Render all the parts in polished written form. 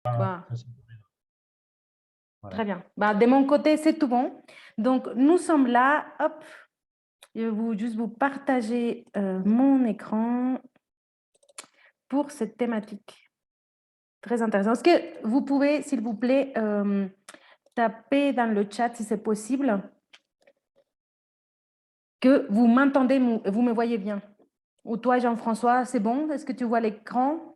Bah, Ça, c'est très voilà. bien. Bah, de mon côté, c'est tout bon. Donc, nous sommes là. Hop, je vais juste vous partager mon écran pour cette thématique. Très intéressant. Est-ce que vous pouvez, s'il vous plaît, taper dans le chat si c'est possible, que vous m'entendez, vous me voyez bien? Ou toi, Jean-François, c'est bon? Est-ce que tu vois l'écran?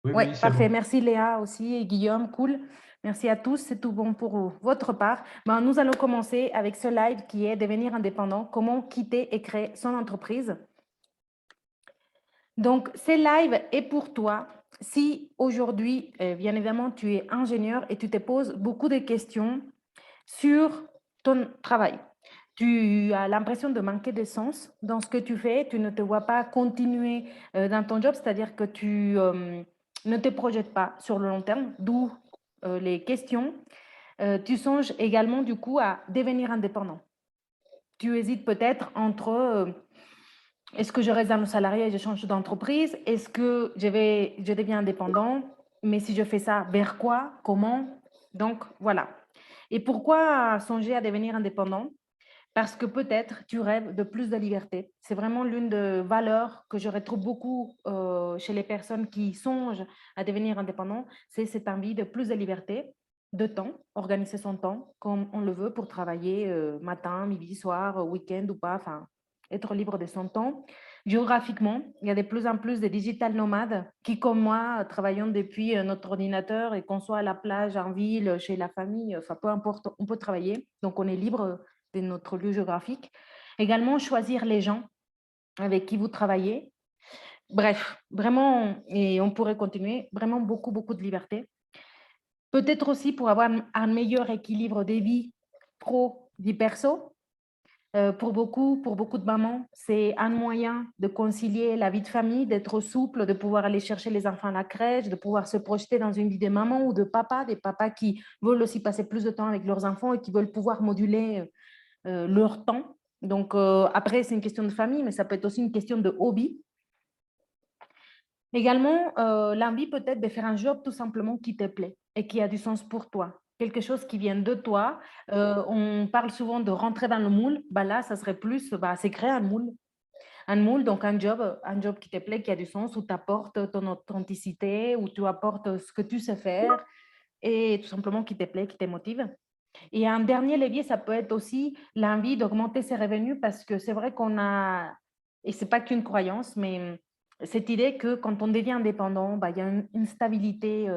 Oui, Oui, oui, c'est parfait. bon. Merci Léa aussi et Guillaume, cool. Merci à tous, c'est tout bon pour votre part. Ben, nous allons commencer avec ce live qui est devenir indépendant, comment quitter et créer son entreprise. Donc, ce live est pour toi. Si aujourd'hui, bien évidemment, tu es ingénieur et tu te poses beaucoup de questions sur ton travail. Tu as l'impression de manquer de sens dans ce que tu fais, tu ne te vois pas continuer dans ton job, c'est-à-dire que tu ne te projettes pas sur le long terme, d'où les questions. Tu songes également du coup à devenir indépendant. Tu hésites peut-être entre est-ce que je reste dans le salarié et je change d'entreprise? Est-ce que je deviens indépendant? Mais si je fais ça, vers quoi? Comment? Donc, voilà. Et pourquoi songer à devenir indépendant? Parce que peut-être tu rêves de plus de liberté. C'est vraiment l'une des valeurs que je retrouve beaucoup chez les personnes qui songent à devenir indépendant, c'est cette envie de plus de liberté, de temps, organiser son temps comme on le veut pour travailler matin, midi, soir, week-end ou pas, enfin, être libre de son temps. Géographiquement, il y a de plus en plus de digital nomades qui, comme moi, travaillons depuis notre ordinateur et qu'on soit à la plage, en ville, chez la famille, enfin, peu importe, on peut travailler. Donc, on est libre de notre lieu géographique. Également, choisir les gens avec qui vous travaillez. Bref, vraiment, et on pourrait continuer, vraiment beaucoup, beaucoup de liberté. Peut-être aussi pour avoir un meilleur équilibre des vies pro, vie perso. Pour beaucoup de mamans, c'est un moyen de concilier la vie de famille, d'être souple, de pouvoir aller chercher les enfants à la crèche, de pouvoir se projeter dans une vie de maman ou de papa, des papas qui veulent aussi passer plus de temps avec leurs enfants et qui veulent pouvoir moduler leur temps. Donc, après, c'est une question de famille, mais ça peut être aussi une question de hobby. Également, l'envie peut-être de faire un job tout simplement qui te plaît et qui a du sens pour toi. Quelque chose qui vient de toi. On parle souvent de rentrer dans le moule. Bah là, ça serait plus, bah, c'est créer un moule. Un moule, donc un job qui te plaît, qui a du sens, où tu apportes ton authenticité, où tu apportes ce que tu sais faire et tout simplement qui te plaît, qui te motive. Et un dernier levier, ça peut être aussi l'envie d'augmenter ses revenus parce que c'est vrai qu'on a, et c'est pas qu'une croyance, mais cette idée que quand on devient indépendant, bah, il y a une stabilité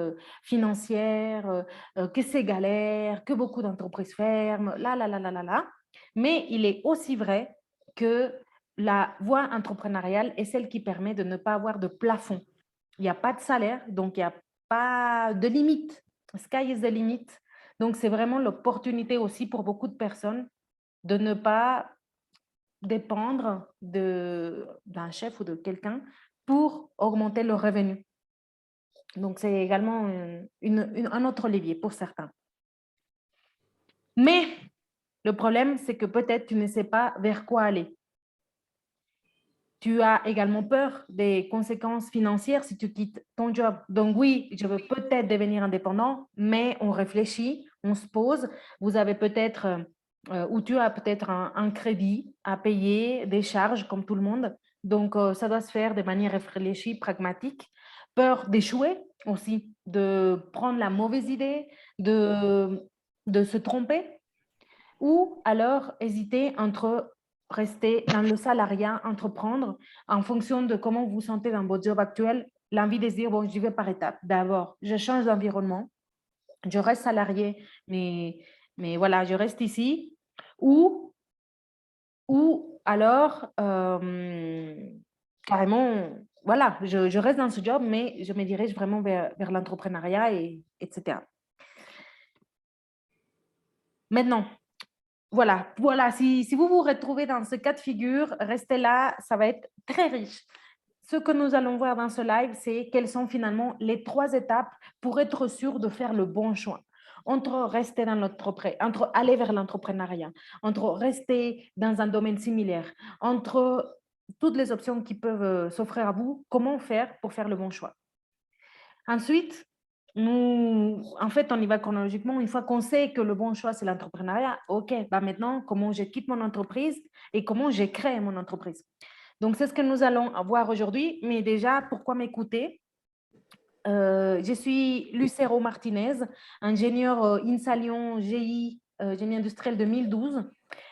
financière, que c'est galère, que beaucoup d'entreprises ferment, là. Mais il est aussi vrai que la voie entrepreneuriale est celle qui permet de ne pas avoir de plafond. Il n'y a pas de salaire, donc il n'y a pas de limite. Sky is the limit. Donc, c'est vraiment l'opportunité aussi pour beaucoup de personnes de ne pas dépendre d'un chef ou de quelqu'un pour augmenter leurs revenus. Donc, c'est également un autre levier pour certains. Mais le problème, c'est que peut-être tu ne sais pas vers quoi aller. Tu as également peur des conséquences financières si tu quittes ton job. Donc oui, je veux peut-être devenir indépendant, mais on réfléchit, on se pose. Vous avez peut-être, ou tu as peut-être un crédit à payer, des charges comme tout le monde. Donc ça doit se faire de manière réfléchie, pragmatique. Peur d'échouer aussi, de prendre la mauvaise idée, de se tromper. Ou alors hésiter entre rester dans le salariat, entreprendre en fonction de comment vous vous sentez dans votre job actuel, l'envie de se dire, bon, j'y vais par étapes. D'abord, je change d'environnement, je reste salarié, mais voilà, je reste ici. Ou, ou alors, carrément, voilà, je reste dans ce job, mais je me dirige vraiment vers l'entrepreneuriat, etc. Maintenant, voilà. Si vous vous retrouvez dans ce cas de figure, restez là, ça va être très riche. Ce que nous allons voir dans ce live, c'est quelles sont finalement les 3 étapes pour être sûr de faire le bon choix. Entre aller vers l'entrepreneuriat, entre rester dans un domaine similaire, entre toutes les options qui peuvent s'offrir à vous, comment faire pour faire le bon choix. Ensuite, nous, en fait, on y va chronologiquement. Une fois qu'on sait que le bon choix, c'est l'entrepreneuriat, OK, bah maintenant, comment je quitte mon entreprise et comment je crée mon entreprise. Donc, c'est ce que nous allons voir aujourd'hui. Mais déjà, pourquoi m'écouter? Je suis Lucero Martinez, ingénieure INSA Lyon GI, génie industriel 2012,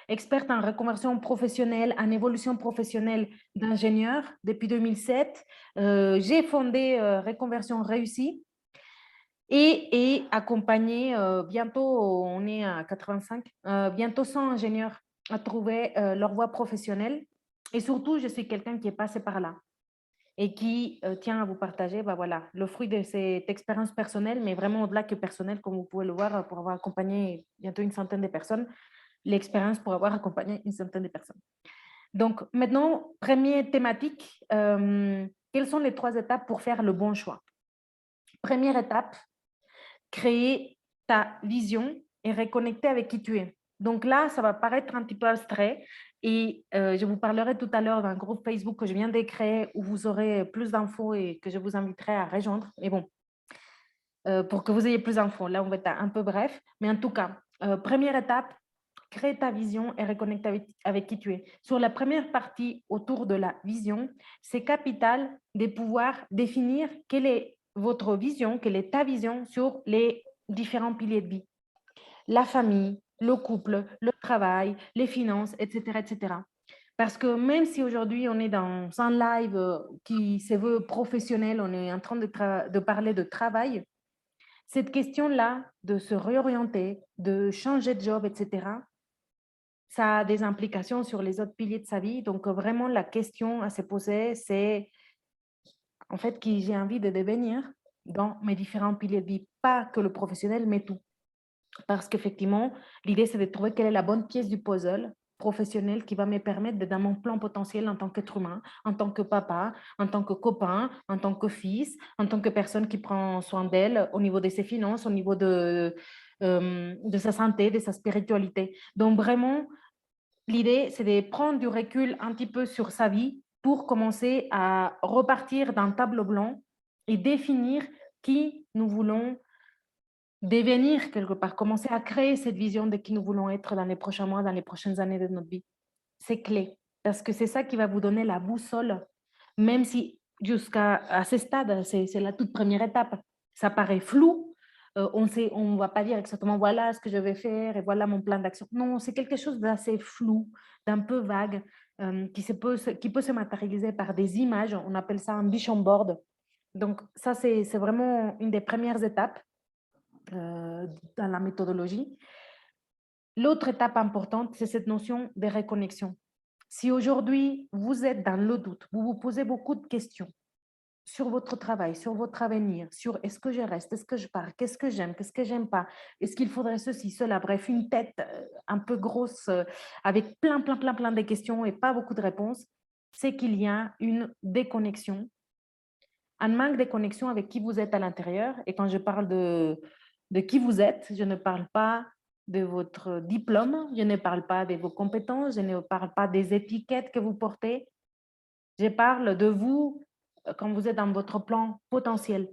experte en reconversion professionnelle, en évolution professionnelle d'ingénieur depuis 2007. J'ai fondé Reconversion Réussie et accompagné, bientôt, on est à 85, bientôt 100 ingénieurs à trouver leur voie professionnelle. Et surtout, je suis quelqu'un qui est passé par là et qui tient à vous partager bah voilà, le fruit de cette expérience personnelle, mais vraiment au-delà que personnelle, comme vous pouvez le voir, pour avoir accompagné bientôt une centaine de personnes, l'expérience pour avoir accompagné une centaine de personnes. Donc maintenant, première thématique, quelles sont les 3 étapes pour faire le bon choix? Première étape, créer ta vision et reconnecter avec qui tu es. Donc là, ça va paraître un petit peu abstrait et je vous parlerai tout à l'heure d'un groupe Facebook que je viens de créer où vous aurez plus d'infos et que je vous inviterai à rejoindre. Mais bon, pour que vous ayez plus d'infos, là, on va être un peu bref. Mais en tout cas, première étape, crée ta vision et reconnecte avec qui tu es. Sur la première partie autour de la vision, c'est capital de pouvoir définir quelle est votre vision, quelle est ta vision sur les différents piliers de vie. La famille, le couple, le travail, les finances, etc., etc. Parce que même si aujourd'hui on est dans un live qui se veut professionnel, on est en train de parler de travail, cette question-là de se réorienter, de changer de job, etc., ça a des implications sur les autres piliers de sa vie. Donc, vraiment, la question à se poser, c'est en fait qui j'ai envie de devenir dans mes différents piliers de vie. Pas que le professionnel, mais tout. Parce qu'effectivement, l'idée, c'est de trouver quelle est la bonne pièce du puzzle professionnel qui va me permettre d'être dans mon plan potentiel en tant qu'être humain, en tant que papa, en tant que copain, en tant que fils, en tant que personne qui prend soin d'elle au niveau de ses finances, au niveau de sa santé, de sa spiritualité. Donc vraiment, l'idée, c'est de prendre du recul un petit peu sur sa vie pour commencer à repartir d'un tableau blanc et définir qui nous voulons devenir quelque part, commencer à créer cette vision de qui nous voulons être dans les prochains mois, dans les prochaines années de notre vie. C'est clé parce que c'est ça qui va vous donner la boussole, même si jusqu'à ce stade, c'est la toute première étape. Ça paraît flou. On ne va pas dire exactement voilà ce que je vais faire et voilà mon plan d'action. Non, c'est quelque chose d'assez flou, d'un peu vague, qui peut se matérialiser par des images. On appelle ça un vision board. Donc, ça, c'est vraiment une des premières étapes dans la méthodologie. L'autre étape importante, c'est cette notion de reconnexion. Si aujourd'hui, vous êtes dans le doute, vous vous posez beaucoup de questions sur votre travail, sur votre avenir, sur est-ce que je reste, est-ce que je pars, qu'est-ce que j'aime pas, est-ce qu'il faudrait ceci, cela, bref, une tête un peu grosse avec plein de questions et pas beaucoup de réponses, c'est qu'il y a une déconnexion, un manque de connexion avec qui vous êtes à l'intérieur. Et quand je parle de qui vous êtes, je ne parle pas de votre diplôme, je ne parle pas de vos compétences, je ne parle pas des étiquettes que vous portez, je parle de vous quand vous êtes dans votre plan potentiel,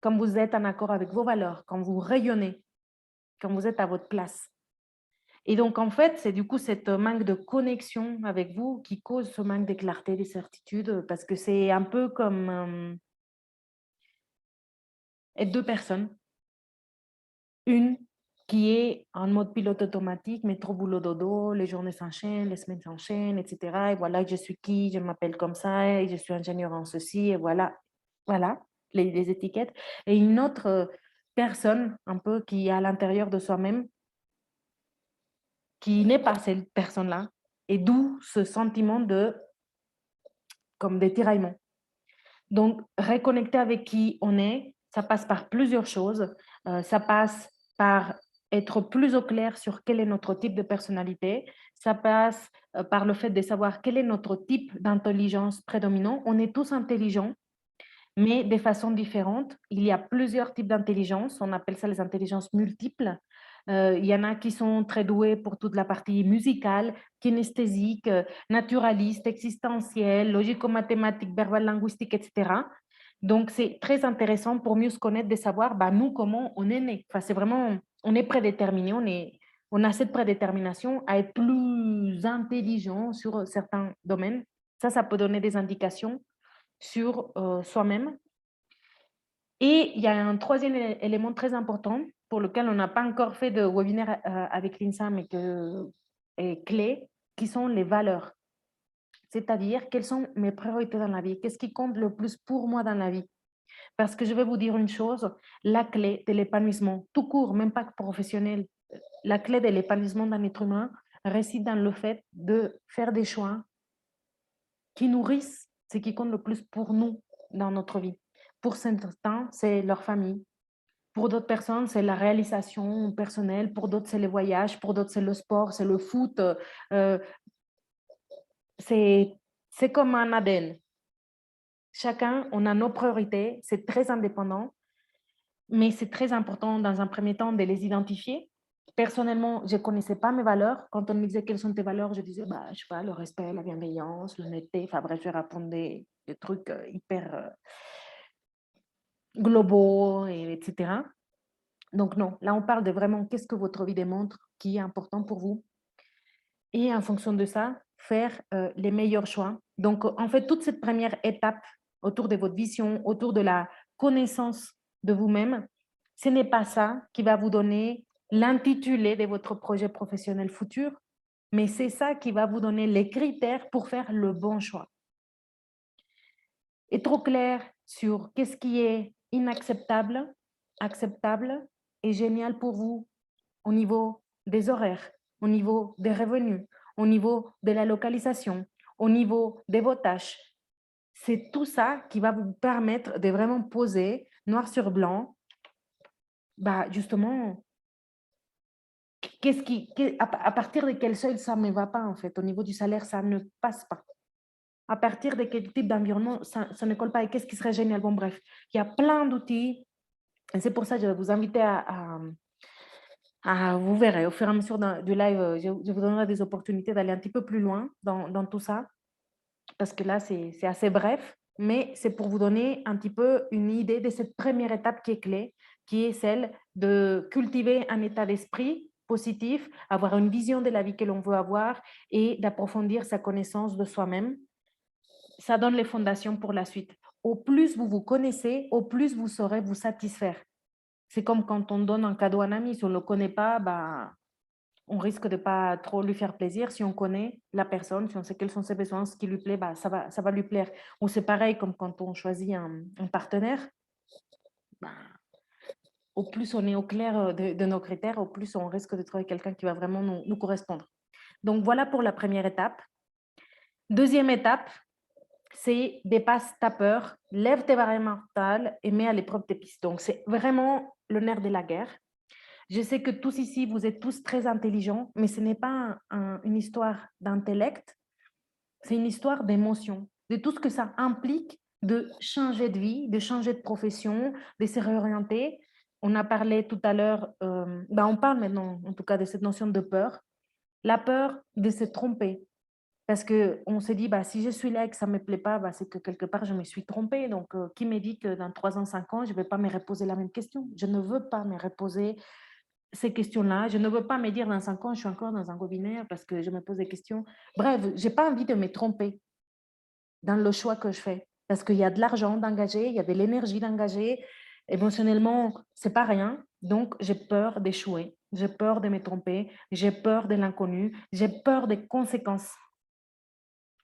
quand vous êtes en accord avec vos valeurs, quand vous rayonnez, quand vous êtes à votre place. Et donc, en fait, c'est du coup cette manque de connexion avec vous qui cause ce manque de clarté, de certitude, parce que c'est un peu comme être 2 personnes. Une qui est en mode pilote automatique, métro, boulot, dodo, les journées s'enchaînent, les semaines s'enchaînent, etc. Et voilà, je suis qui, je m'appelle comme ça, et je suis ingénieur en ceci, et voilà, voilà les étiquettes. Et une autre personne, un peu, qui est à l'intérieur de soi-même, qui n'est pas cette personne-là, et d'où ce sentiment de, comme des tiraillements. Donc, reconnecter avec qui on est, ça passe par plusieurs choses. Ça passe par être plus au clair sur quel est notre type de personnalité. Ça passe par le fait de savoir quel est notre type d'intelligence prédominant. On est tous intelligents, mais de façon différente. Il y a plusieurs types d'intelligence. On appelle ça les intelligences multiples. Il y en a qui sont très doués pour toute la partie musicale, kinesthésique, naturaliste, existentielle, logico-mathématique, verbal linguistique, etc. Donc, c'est très intéressant pour mieux se connaître, de savoir, bah, nous, comment on est né. Enfin, c'est vraiment, on est prédéterminé, on a cette prédétermination à être plus intelligent sur certains domaines. Ça peut donner des indications sur soi-même. Et il y a un troisième élément très important pour lequel on n'a pas encore fait de webinaire avec l'INSA, mais que est clé, qui sont les valeurs. C'est-à-dire, quelles sont mes priorités dans la vie? Qu'est-ce qui compte le plus pour moi dans la vie? Parce que je vais vous dire une chose, la clé de l'épanouissement, tout court, même pas professionnel, la clé de l'épanouissement d'un être humain réside dans le fait de faire des choix qui nourrissent ce qui compte le plus pour nous dans notre vie. Pour certains, c'est leur famille. Pour d'autres personnes, c'est la réalisation personnelle. Pour d'autres, c'est les voyages. Pour d'autres, c'est le sport, c'est le foot. Euh, c'est comme un ADN. Chacun, on a nos priorités. C'est très indépendant. Mais c'est très important dans un premier temps de les identifier. Personnellement, je ne connaissais pas mes valeurs. Quand on me disait quelles sont tes valeurs, je disais, bah, je sais pas, le respect, la bienveillance, l'honnêteté. Enfin bref, je répondais des trucs hyper globaux, etc. Donc non, là on parle de vraiment qu'est-ce que votre vie démontre, qui est important pour vous. Et en fonction de ça, faire les meilleurs choix. Donc en fait, toute cette première étape autour de votre vision, autour de la connaissance de vous-même, ce n'est pas ça qui va vous donner l'intitulé de votre projet professionnel futur, mais c'est ça qui va vous donner les critères pour faire le bon choix. Être trop clair sur qu'est-ce qui est inacceptable, acceptable et génial pour vous au niveau des horaires, au niveau des revenus, au niveau de la localisation, au niveau de vos tâches. C'est tout ça qui va vous permettre de vraiment poser noir sur blanc, bah justement, à partir de quel seuil ça ne me va pas en fait, au niveau du salaire, ça ne passe pas. À partir de quel type d'environnement, ça ne colle pas et qu'est-ce qui serait génial. Bon, bref, il y a plein d'outils et c'est pour ça que je vais vous inviter vous verrez, au fur et à mesure du live, je vous donnerai des opportunités d'aller un petit peu plus loin dans tout ça, parce que là, c'est assez bref, mais c'est pour vous donner un petit peu une idée de cette première étape qui est clé, qui est celle de cultiver un état d'esprit positif, avoir une vision de la vie que l'on veut avoir et d'approfondir sa connaissance de soi-même. Ça donne les fondations pour la suite. Au plus vous vous connaissez, au plus vous saurez vous satisfaire. C'est comme quand on donne un cadeau à un ami, si on ne le connaît pas, bah, on risque de ne pas trop lui faire plaisir. Si on connaît la personne, si on sait quels sont ses besoins, ce qui lui plaît, bah, ça va lui plaire. Ou c'est pareil comme quand on choisit un partenaire, bah, au plus on est au clair de nos critères, au plus on risque de trouver quelqu'un qui va vraiment nous correspondre. Donc voilà pour la première étape. Deuxième étape, c'est dépasse ta peur, lève tes barrières mentales et mets à l'épreuve tes pistes. Donc c'est vraiment le nerf de la guerre. Je sais que tous ici, vous êtes tous très intelligents, mais ce n'est pas une histoire d'intellect, c'est une histoire d'émotion, de tout ce que ça implique de changer de vie, de changer de profession, de se réorienter. On a parlé tout à l'heure, on parle maintenant en tout cas de cette notion de peur, la peur de se tromper. Parce qu'on se dit, bah, si je suis là et que ça ne me plaît pas, bah, c'est que quelque part, je me suis trompée. Donc, qui me dit que dans 3 ans, 5 ans, je ne vais pas me reposer la même question? Je ne veux pas me reposer ces questions-là. Je ne veux pas me dire dans 5 ans, je suis encore dans un webinaire parce que je me pose des questions. Bref, je n'ai pas envie de me tromper dans le choix que je fais parce qu'il y a de l'argent d'engager, il y a de l'énergie d'engager. Émotionnellement, c'est pas rien. Donc, j'ai peur d'échouer. J'ai peur de me tromper. J'ai peur de l'inconnu. J'ai peur des conséquences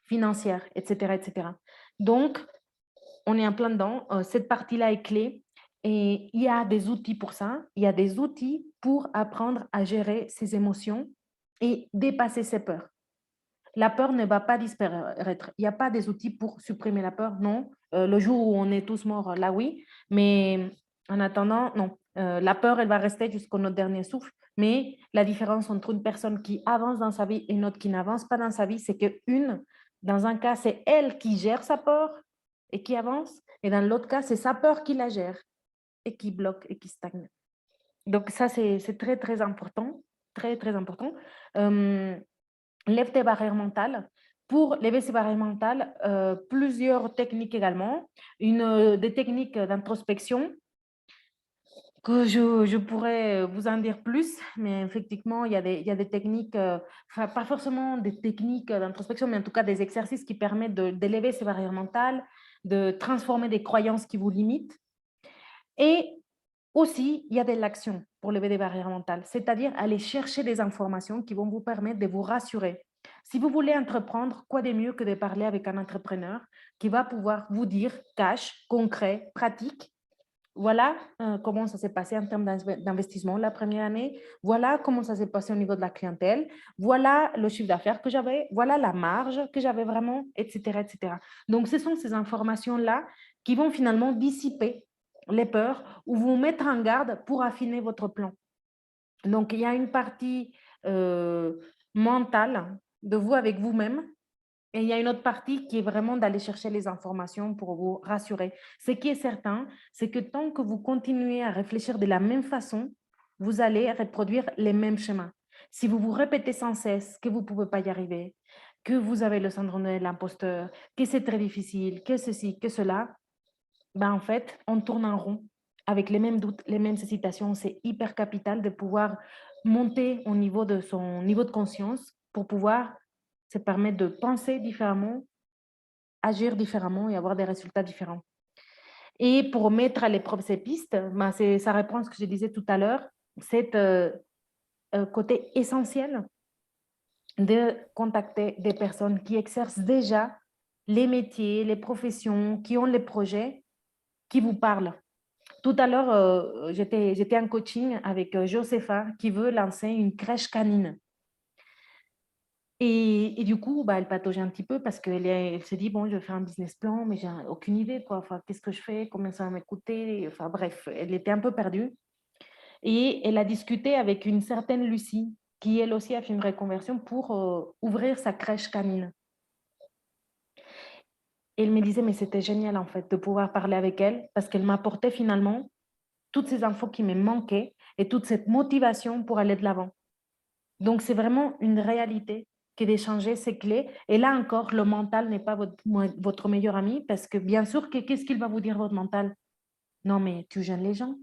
financières, etc., etc. Donc, on est en plein dedans. Cette partie-là est clé. Et il y a des outils pour ça. Il y a des outils pour apprendre à gérer ses émotions et dépasser ses peurs. La peur ne va pas disparaître. Il n'y a pas des outils pour supprimer la peur, non. Le jour où on est tous morts, là oui. Mais en attendant, non. La peur, elle va rester jusqu'au notre dernier souffle. Mais la différence entre une personne qui avance dans sa vie et une autre qui n'avance pas dans sa vie, c'est qu'une, dans un cas, c'est elle qui gère sa peur et qui avance. Et dans l'autre cas, c'est sa peur qui la gère et qui bloque et qui stagne. Donc ça, c'est très, très important. Très, très important. Lève tes barrières mentales. Pour l'éveil séparé mental, plusieurs techniques également. Des techniques d'introspection que je pourrais vous en dire plus, mais effectivement, il y a des techniques, enfin, pas forcément des techniques d'introspection, mais en tout cas des exercices qui permettent d'élever ces barrières mentales, de transformer des croyances qui vous limitent. Et aussi, il y a de l'action pour lever des barrières mentales, c'est-à-dire aller chercher des informations qui vont vous permettre de vous rassurer. Si vous voulez entreprendre, quoi de mieux que de parler avec un entrepreneur qui va pouvoir vous dire cash, concret, pratique. Voilà comment ça s'est passé en termes d'investissement la première année. Voilà comment ça s'est passé au niveau de la clientèle. Voilà le chiffre d'affaires que j'avais. Voilà la marge que j'avais vraiment, etc., etc. Donc, ce sont ces informations-là qui vont finalement dissiper les peurs ou vous mettre en garde pour affiner votre plan. Donc, il y a une partie euh, mentale de vous avec vous-même et il y a une autre partie qui est vraiment d'aller chercher les informations pour vous rassurer. Ce qui est certain, c'est que tant que vous continuez à réfléchir de la même façon, vous allez reproduire les mêmes schémas. Si vous vous répétez sans cesse que vous ne pouvez pas y arriver, que vous avez le syndrome de l'imposteur, que c'est très difficile, que ceci, que cela, ben en fait, on tourne en rond avec les mêmes doutes, les mêmes hésitations. C'est hyper capital de pouvoir monter au niveau de son niveau de conscience pour pouvoir se permettre de penser différemment, agir différemment et avoir des résultats différents. Et pour mettre à l'épreuve ces pistes, ben ça répond à ce que je disais tout à l'heure, c'est côté essentiel de contacter des personnes qui exercent déjà les métiers, les professions, qui ont les projets qui vous parlent. Tout à l'heure, j'étais en coaching avec Josepha qui veut lancer une crèche canine. Et du coup, bah, elle pataugeait un petit peu parce elle se dit, bon, je vais faire un business plan, mais j'ai aucune idée, quoi. Enfin, qu'est-ce que je fais? Combien ça va me coûter? Enfin, bref, elle était un peu perdue. Et elle a discuté avec une certaine Lucie, qui elle aussi a fait une reconversion pour ouvrir sa crèche canine. Et elle me disait, mais c'était génial, en fait, de pouvoir parler avec elle parce qu'elle m'apportait finalement toutes ces infos qui me manquaient et toute cette motivation pour aller de l'avant. Donc, c'est vraiment une réalité que d'échanger ces clés. Et là encore, le mental n'est pas votre meilleur ami parce que bien sûr, qu'est-ce qu'il va vous dire votre mental? Non, mais tu gênes les gens.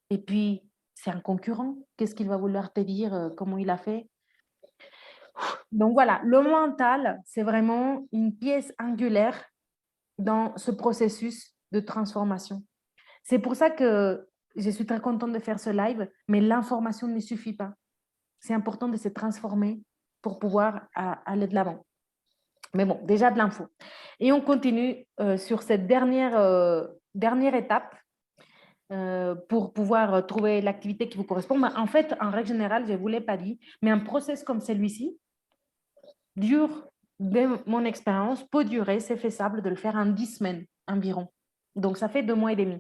Et puis, c'est un concurrent. Qu'est-ce qu'il va vouloir te dire? Comment il a fait? Donc voilà, le mental, c'est vraiment une pièce angulaire dans ce processus de transformation. C'est pour ça que je suis très contente de faire ce live, mais l'information ne suffit pas. C'est important de se transformer pour pouvoir aller de l'avant. Mais bon, déjà de l'info. Et on continue sur cette dernière étape pour pouvoir trouver l'activité qui vous correspond. Mais en fait, en règle générale, je ne vous l'ai pas dit, mais un process comme celui-ci dure, de mon expérience, peut durer, c'est faisable de le faire en 10 semaines environ. Donc, ça fait 2 mois et demi.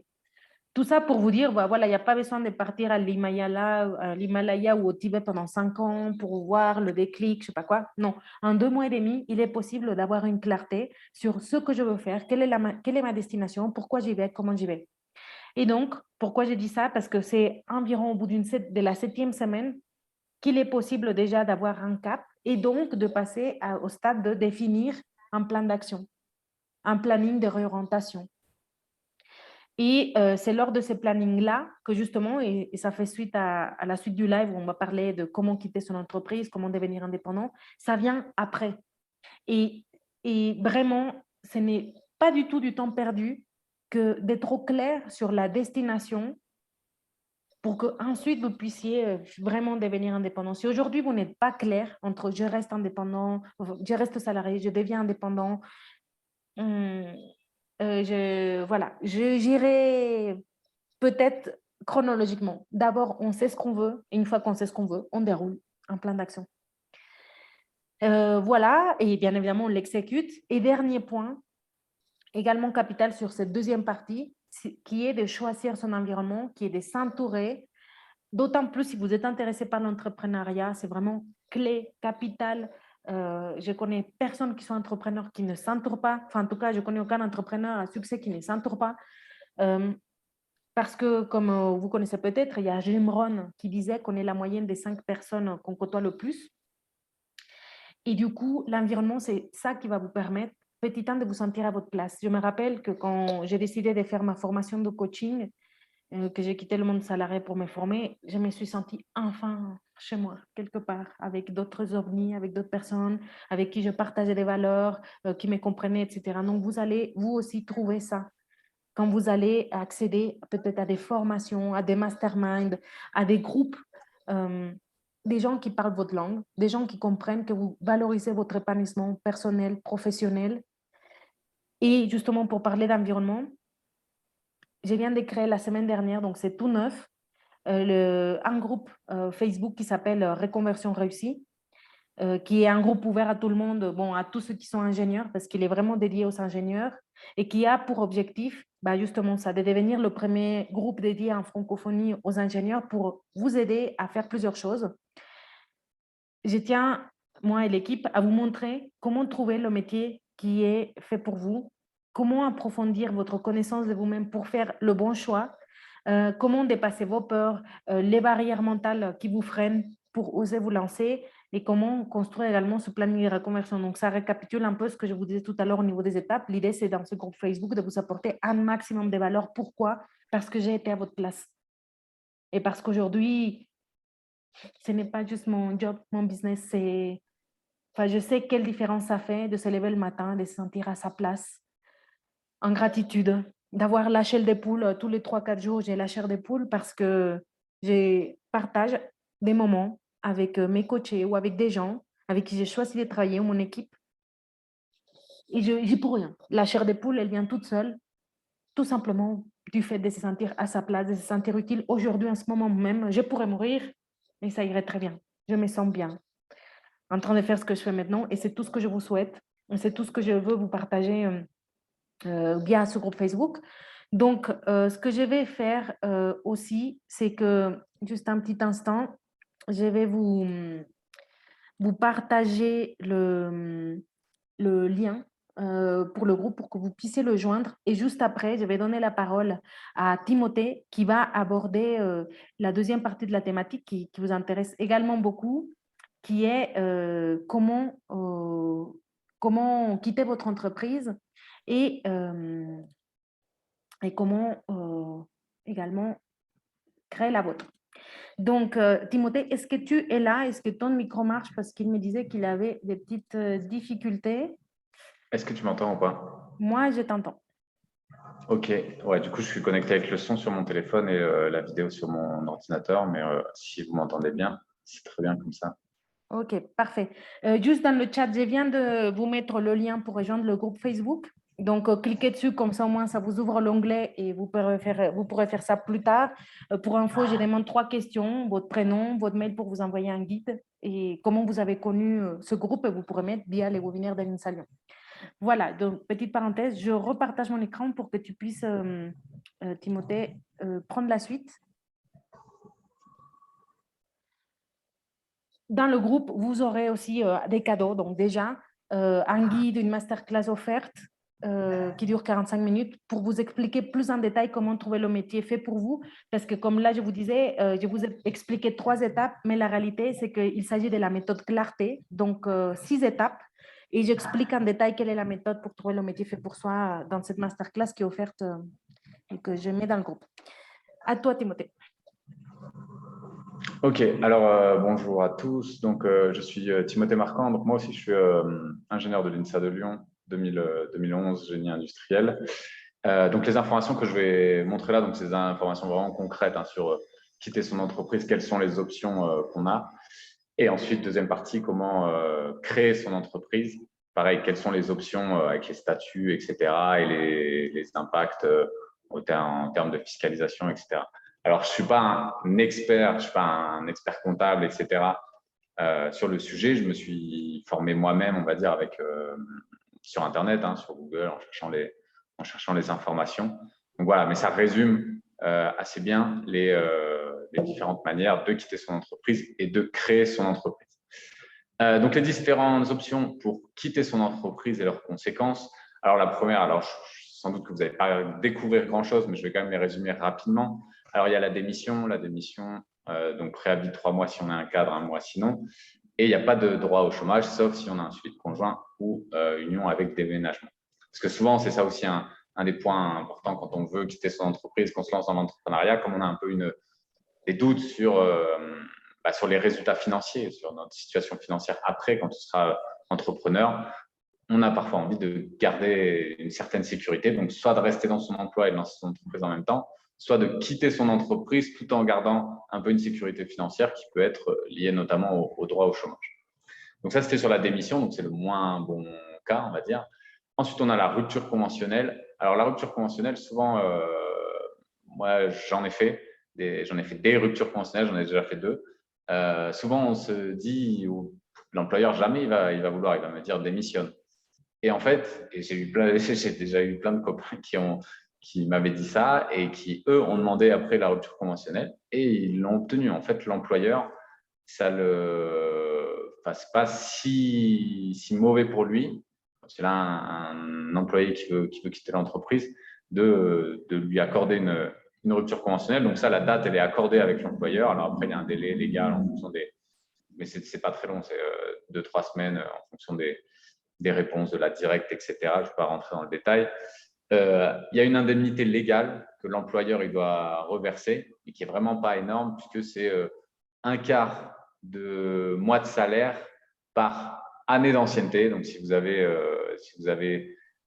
Tout ça pour vous dire, voilà, il n'y a pas besoin de partir à l'Himalaya ou au Tibet pendant 5 ans pour voir le déclic, je ne sais pas quoi. Non, en 2 mois et demi, il est possible d'avoir une clarté sur ce que je veux faire, quelle est ma destination, pourquoi j'y vais, comment j'y vais. Et donc, pourquoi j'ai dit ça? Parce que c'est environ au bout de la 7e semaine qu'il est possible déjà d'avoir un cap et donc de passer au stade de définir un plan d'action, un planning de réorientation. Et c'est lors de ces plannings-là que justement, et ça fait suite à la suite du live où on va parler de comment quitter son entreprise, comment devenir indépendant, ça vient après. Et, et vraiment, ce n'est pas du tout du temps perdu que d'être au clair sur la destination pour qu'ensuite vous puissiez vraiment devenir indépendant. Si aujourd'hui vous n'êtes pas clair entre je reste indépendant, je reste salarié, je deviens indépendant, voilà, j'irai peut-être chronologiquement. D'abord, on sait ce qu'on veut, et une fois qu'on sait ce qu'on veut, on déroule un plan d'action. Voilà, et bien évidemment, on l'exécute. Et dernier point, également capital sur cette deuxième partie, qui est de choisir son environnement, qui est de s'entourer. D'autant plus si vous êtes intéressé par l'entrepreneuriat, c'est vraiment clé, capital. Je connais personne qui soit entrepreneur qui ne s'entoure pas. Enfin, en tout cas, je connais aucun entrepreneur à succès qui ne s'entoure pas. Parce que, comme vous connaissez peut-être, il y a Jim Rohn qui disait qu'on est la moyenne des 5 personnes qu'on côtoie le plus. Et du coup, l'environnement, c'est ça qui va vous permettre petit temps de vous sentir à votre place. Je me rappelle que quand j'ai décidé de faire ma formation de coaching, que j'ai quitté le monde salarié pour me former, je me suis sentie enfin chez moi, quelque part, avec d'autres ovnis, avec d'autres personnes, avec qui je partageais des valeurs, qui me comprenaient, etc. Donc, vous allez, vous aussi, trouver ça quand vous allez accéder peut-être à des formations, à des masterminds, à des groupes, euh, des gens qui parlent votre langue, des gens qui comprennent que vous valorisez votre épanouissement personnel, professionnel. Et justement, pour parler d'environnement, je viens de créer la semaine dernière, donc c'est tout neuf, un groupe Facebook qui s'appelle Reconversion réussie, qui est un groupe ouvert à tout le monde, bon, à tous ceux qui sont ingénieurs, parce qu'il est vraiment dédié aux ingénieurs, et qui a pour objectif bah, justement ça, de devenir le premier groupe dédié en francophonie aux ingénieurs pour vous aider à faire plusieurs choses. Je tiens, moi et l'équipe, à vous montrer comment trouver le métier qui est fait pour vous, comment approfondir votre connaissance de vous-même pour faire le bon choix, comment dépasser vos peurs, les barrières mentales qui vous freinent pour oser vous lancer et comment construire également ce planning de reconversion. Donc, ça récapitule un peu ce que je vous disais tout à l'heure au niveau des étapes. L'idée, c'est dans ce groupe Facebook de vous apporter un maximum de valeur. Pourquoi? Parce que j'ai été à votre place. Et parce qu'aujourd'hui, ce n'est pas juste mon job, mon business, c'est... Enfin, je sais quelle différence ça fait de se lever le matin, de se sentir à sa place, en gratitude, d'avoir la chair des poules tous les 3 4 jours, j'ai la chair des poules parce que je partage des moments avec mes coachés ou avec des gens avec qui j'ai choisi de travailler ou mon équipe. Et j'ai pour rien. La chair des poules, elle vient toute seule, tout simplement du fait de se sentir à sa place, de se sentir utile. Aujourd'hui, en ce moment même, je pourrais mourir, mais ça irait très bien. Je me sens bien en train de faire ce que je fais maintenant et c'est tout ce que je vous souhaite. C'est tout ce que je veux vous partager via ce groupe Facebook. Donc, ce que je vais faire aussi, c'est que, juste un petit instant, je vais vous partager le lien pour le groupe pour que vous puissiez le joindre. Et juste après, je vais donner la parole à Timothée qui va aborder la deuxième partie de la thématique qui vous intéresse également beaucoup, qui est comment quitter votre entreprise et, euh, et comment également créer la vôtre. Donc, Timothée, est-ce que tu es là? Est-ce que ton micro marche? Parce qu'il me disait qu'il avait des petites difficultés. Est-ce que tu m'entends ou pas? Moi, je t'entends. Ok, ouais, du coup, je suis connecté avec le son sur mon téléphone et la vidéo sur mon ordinateur, mais si vous m'entendez bien, c'est très bien comme ça. Ok, parfait. Juste dans le chat, je viens de vous mettre le lien pour rejoindre le groupe Facebook. Donc, cliquez dessus, comme ça au moins ça vous ouvre l'onglet et vous pourrez faire ça plus tard. Pour info, je demande 3 questions, votre prénom, votre mail pour vous envoyer un guide et comment vous avez connu ce groupe et vous pourrez mettre via les webinaires d'Aline Salion. Voilà, donc petite parenthèse, je repartage mon écran pour que tu puisses, Timothée, prendre la suite. Dans le groupe, vous aurez aussi des cadeaux. Donc déjà, un guide, une masterclass offerte qui dure 45 minutes pour vous expliquer plus en détail comment trouver le métier fait pour vous. Parce que comme là, je vous disais, je vous ai expliqué 3 étapes, mais la réalité, c'est qu'il s'agit de la méthode clarté. Donc, 6 étapes. Et j'explique en détail quelle est la méthode pour trouver le métier fait pour soi dans cette masterclass qui est offerte et que je mets dans le groupe. À toi, Timothée. Ok, alors bonjour à tous. Donc, je suis Timothée Marquand. Donc, moi aussi, je suis ingénieur de l'INSA de Lyon 2011, génie industriel. Donc, les informations que je vais montrer là, donc, c'est des informations vraiment concrètes hein, sur quitter son entreprise, quelles sont les options qu'on a. Et ensuite, deuxième partie, comment créer son entreprise. Pareil, quelles sont les options avec les statuts, etc. et les impacts en termes de fiscalisation, etc. Alors, je ne suis pas un expert, je ne suis pas un expert comptable, etc. Sur le sujet. Je me suis formé moi-même, on va dire, sur Internet, hein, sur Google, en cherchant les informations. Donc voilà, mais ça résume assez bien les différentes manières de quitter son entreprise et de créer son entreprise. Donc, les différentes options pour quitter son entreprise et leurs conséquences. Alors, la première, sans doute que vous n'allez pas découvrir grand-chose, mais je vais quand même les résumer rapidement. Alors, il y a la démission, donc préavis de 3 mois si on a un cadre, 1 mois sinon. Et il n'y a pas de droit au chômage, sauf si on a un suivi de conjoint ou union avec déménagement. Parce que souvent, c'est ça aussi un des points importants quand on veut quitter son entreprise, qu'on se lance dans l'entrepreneuriat, comme on a un peu des doutes sur les résultats financiers, sur notre situation financière après, quand on sera entrepreneur, on a parfois envie de garder une certaine sécurité, donc soit de rester dans son emploi et de lancer son entreprise en même temps, soit de quitter son entreprise tout en gardant un peu une sécurité financière qui peut être liée notamment au droit au chômage. Donc ça, c'était sur la démission, donc c'est le moins bon cas, on va dire. Ensuite, on a la rupture conventionnelle. Alors la rupture conventionnelle, souvent, moi, j'en ai fait des ruptures conventionnelles, j'en ai déjà fait 2. Souvent, on se dit, l'employeur, jamais il va vouloir, il va me dire démissionne. Et en fait, j'ai déjà eu plein de copains qui m'avaient dit ça et qui, eux, ont demandé après la rupture conventionnelle et ils l'ont obtenu. En fait, l'employeur, c'est pas si mauvais pour lui. C'est là un employé qui veut quitter l'entreprise de lui accorder une rupture conventionnelle. Donc ça, la date, elle est accordée avec l'employeur. Alors après, il y a un délai légal en fonction mais c'est pas très long, c'est 2-3 semaines en fonction des réponses de la directe, etc. Je ne vais pas rentrer dans le détail. Il y a une indemnité légale que l'employeur il doit reverser et qui est vraiment pas énorme puisque c'est un quart de mois de salaire par année d'ancienneté. Donc, si vous avez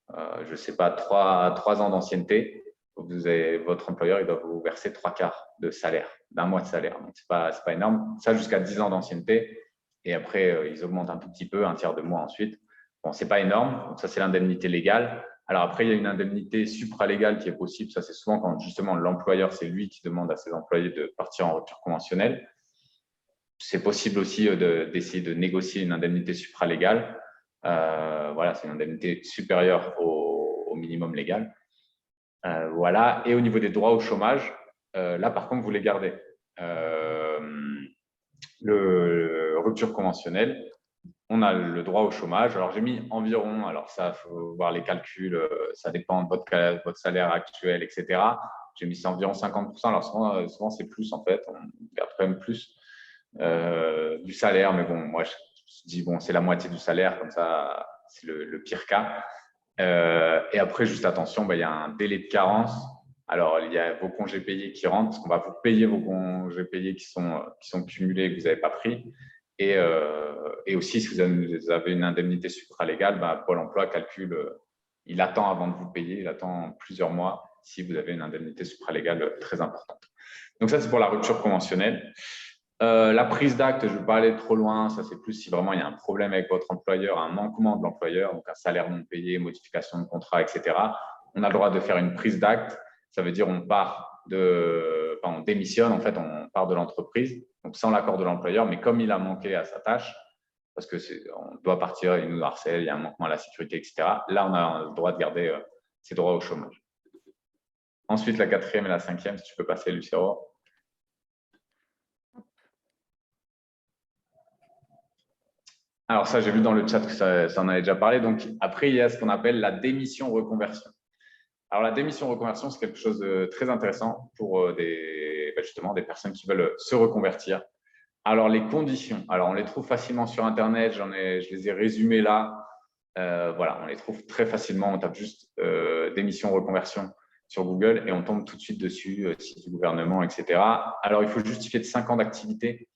je ne sais pas, 3 ans d'ancienneté, votre employeur il doit vous verser 3 quarts de salaire, d'un mois de salaire. Donc, ce n'est pas énorme. Ça, jusqu'à 10 ans d'ancienneté. Et après, ils augmentent un tout petit peu, un tiers de mois ensuite. Bon, ce n'est pas énorme. Donc, ça, c'est l'indemnité légale. Alors après, il y a une indemnité supralégale qui est possible. Ça, c'est souvent quand justement l'employeur, c'est lui qui demande à ses employés de partir en rupture conventionnelle. C'est possible aussi d'essayer de négocier une indemnité supralégale. Voilà, c'est une indemnité supérieure au minimum légal. Voilà. Et au niveau des droits au chômage, là, par contre, vous les gardez. Le rupture conventionnelle, on a le droit au chômage. Alors, j'ai mis environ, alors ça, il faut voir les calculs, ça dépend de votre salaire actuel, etc. J'ai mis ça environ 50%. Alors, souvent c'est plus, en fait. On garde quand même plus du salaire. Mais bon, moi, je dis, bon, c'est la moitié du salaire, comme ça, c'est le pire cas. Et après, juste attention, il y a un délai de carence. Alors, il y a vos congés payés qui rentrent, parce qu'on va vous payer vos congés payés qui sont cumulés et que vous n'avez pas pris. Et aussi, si vous avez une indemnité supralégale, Pôle emploi calcule, il attend avant de vous payer, il attend plusieurs mois si vous avez une indemnité supralégale très importante. Donc ça, c'est pour la rupture conventionnelle. La prise d'acte, je ne veux pas aller trop loin, ça c'est plus si vraiment il y a un problème avec votre employeur, un manquement de l'employeur, donc un salaire non payé, modification de contrat, etc. On a le droit de faire une prise d'acte, ça veut dire on démissionne, en fait, on part de l'entreprise, donc sans l'accord de l'employeur, mais comme il a manqué à sa tâche, parce qu'on doit partir, il nous harcèle, il y a un manquement à la sécurité, etc. Là, on a le droit de garder ses droits au chômage. Ensuite, la 4e et la 5e, si tu peux passer, Lucero. Alors ça, j'ai vu dans le chat que ça en avait déjà parlé. Donc après, il y a ce qu'on appelle la démission-reconversion. Alors la démission-reconversion, c'est quelque chose de très intéressant pour justement des personnes qui veulent se reconvertir. Alors les conditions, alors on les trouve facilement sur Internet, je les ai résumées là. Voilà, on les trouve très facilement. On tape juste démission-reconversion sur Google et on tombe tout de suite dessus, site du gouvernement, etc. Alors il faut justifier de 5 ans d'activité,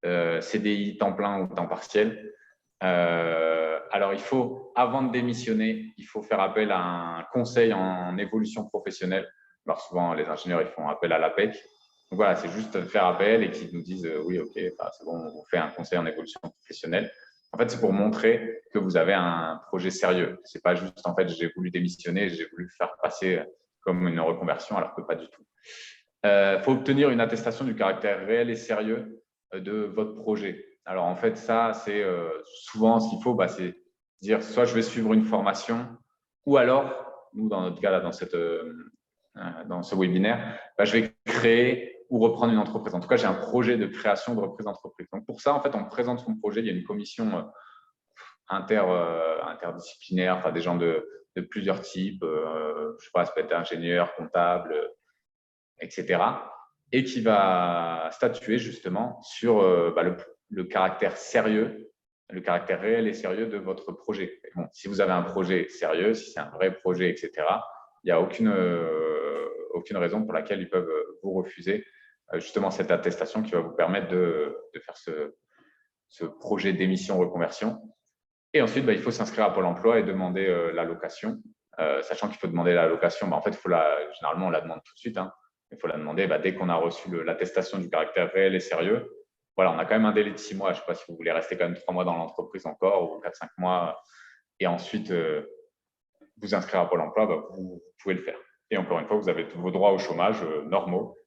CDI, temps plein ou temps partiel. Alors, avant de démissionner, il faut faire appel à un conseil en évolution professionnelle. Alors, souvent, les ingénieurs, ils font appel à l'APEC. Donc, voilà, c'est juste faire appel et qu'ils nous disent oui, OK, c'est bon, on vous fait un conseil en évolution professionnelle. En fait, c'est pour montrer que vous avez un projet sérieux. C'est pas juste, en fait, j'ai voulu démissionner, j'ai voulu faire passer comme une reconversion, alors que pas du tout. Faut obtenir une attestation du caractère réel et sérieux de votre projet. Alors, en fait, ça, c'est souvent ce qu'il faut, c'est dire soit je vais suivre une formation, ou alors, nous, dans notre cas, là, dans ce webinaire, je vais créer ou reprendre une entreprise. En tout cas, j'ai un projet de création de reprise d'entreprise. Donc, pour ça, en fait, on présente son projet. Il y a une commission interdisciplinaire, enfin, des gens de plusieurs types. Je ne sais pas, ça peut être ingénieur, comptable, etc. Et qui va statuer justement sur le caractère sérieux, le caractère réel et sérieux de votre projet. Bon, si vous avez un projet sérieux, si c'est un vrai projet, etc., il n'y a aucune raison pour laquelle ils peuvent vous refuser justement cette attestation qui va vous permettre de faire ce projet d'émission reconversion. Et ensuite, il faut s'inscrire à Pôle emploi et demander l'allocation. Sachant qu'il faut demander l'allocation, en fait, généralement, on la demande tout de suite. Il faut la demander dès qu'on a reçu l'attestation du caractère réel et sérieux. Voilà, on a quand même un délai de 6 mois. Je ne sais pas si vous voulez rester quand même 3 mois dans l'entreprise encore ou 4-5 mois. Et ensuite, vous inscrire à Pôle emploi, vous pouvez le faire. Et encore une fois, vous avez tous vos droits au chômage normaux.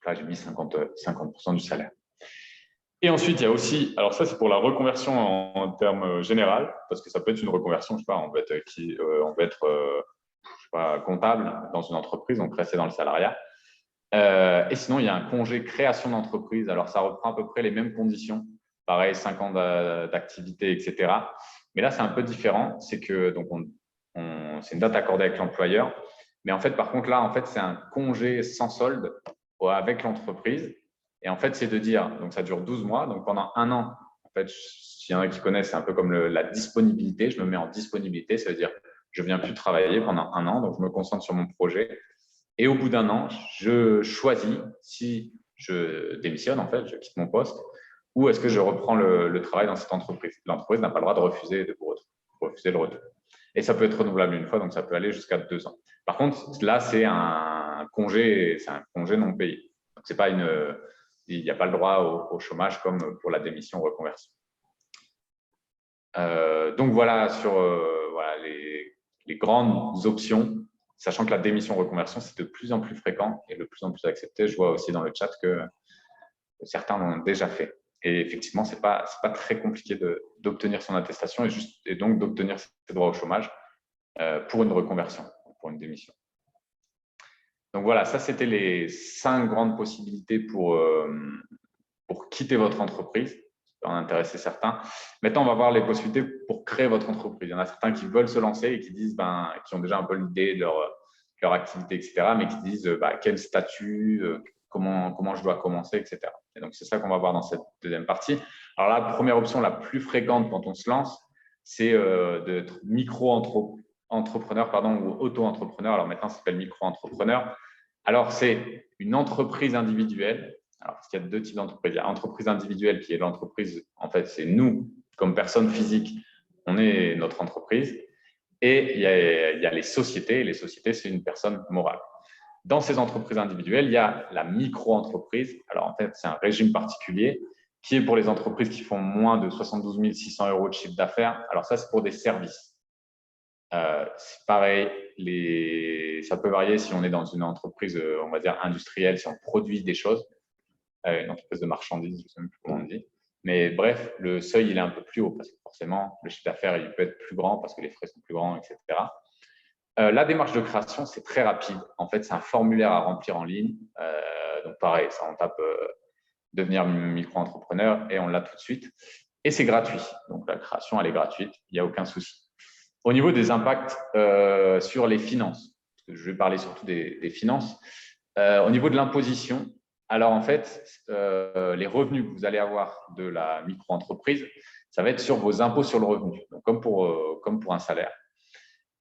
Là, j'ai mis 50% du salaire. Et ensuite, il y a aussi, alors ça, c'est pour la reconversion en termes général, parce que ça peut être une reconversion, je sais pas, on veut être comptable dans une entreprise, donc rester dans le salariat. Et sinon, il y a un congé création d'entreprise. Alors, ça reprend à peu près les mêmes conditions. Pareil, 5 ans d'activité, etc. Mais là, c'est un peu différent. C'est que donc c'est une date accordée avec l'employeur. Mais en fait, par contre, là, c'est un congé sans solde avec l'entreprise. Et en fait, c'est de dire, donc ça dure 12 mois. Donc, pendant un an, en fait, s'il y en a qui connaissent, c'est un peu comme la disponibilité. Je me mets en disponibilité. Ça veut dire, je ne viens plus travailler pendant un an. Donc, je me concentre sur mon projet. Et au bout d'un an, je choisis si je démissionne, en fait, je quitte mon poste, ou est-ce que je reprends le travail dans cette entreprise. L'entreprise n'a pas le droit de refuser le retour. Et ça peut être renouvelable une fois, donc ça peut aller jusqu'à 2 ans. Par contre, là, c'est un congé non payé. Donc, c'est pas il n'y a pas le droit au chômage comme pour la démission reconversion. Donc voilà sur les grandes options, sachant que la démission reconversion, c'est de plus en plus fréquent et de plus en plus accepté. Je vois aussi dans le chat que certains l'ont déjà fait. Et effectivement, ce n'est pas très compliqué d'obtenir son attestation et donc d'obtenir ses droits au chômage pour une reconversion, pour une démission. Donc voilà, ça, c'était les 5 grandes possibilités pour quitter votre entreprise. Ça peut en intéresser certains. Maintenant, on va voir les possibilités pour créer votre entreprise. Il y en a certains qui veulent se lancer et qui disent, qui ont déjà un peu l'idée de leur activité, etc., mais qui disent quel statut, comment je dois commencer, etc. Et donc, c'est ça qu'on va voir dans cette deuxième partie. Alors là, la première option la plus fréquente quand on se lance, c'est d'être micro-entrepreneur ou auto-entrepreneur. Alors maintenant, ça s'appelle micro-entrepreneur. Alors, c'est une entreprise individuelle. Alors, il y a 2 types d'entreprises. Il y a entreprise individuelle qui est l'entreprise, en fait, c'est nous, comme personne physique, on est notre entreprise. Et il y a les sociétés. Les sociétés, c'est une personne morale. Dans ces entreprises individuelles, il y a la micro-entreprise. Alors, en fait, c'est un régime particulier qui est pour les entreprises qui font moins de 72 600 € de chiffre d'affaires. Alors, ça, c'est pour des services. C'est pareil, ça peut varier si on est dans une entreprise, on va dire, industrielle, si on produit des choses, une entreprise de marchandises, je ne sais même plus comment on dit. Mais bref, le seuil, il est un peu plus haut parce que forcément, le chiffre d'affaires, il peut être plus grand parce que les frais sont plus grands, etc. La démarche de création, c'est très rapide. En fait, c'est un formulaire à remplir en ligne. Donc, pareil, ça, on tape devenir micro-entrepreneur et on l'a tout de suite. Et c'est gratuit. Donc, la création, elle est gratuite. Il n'y a aucun souci. Au niveau des impacts sur les finances, parce que je vais parler surtout des finances, au niveau de l'imposition, alors en fait, les revenus que vous allez avoir de la micro-entreprise, ça va être sur vos impôts sur le revenu, donc comme pour un salaire.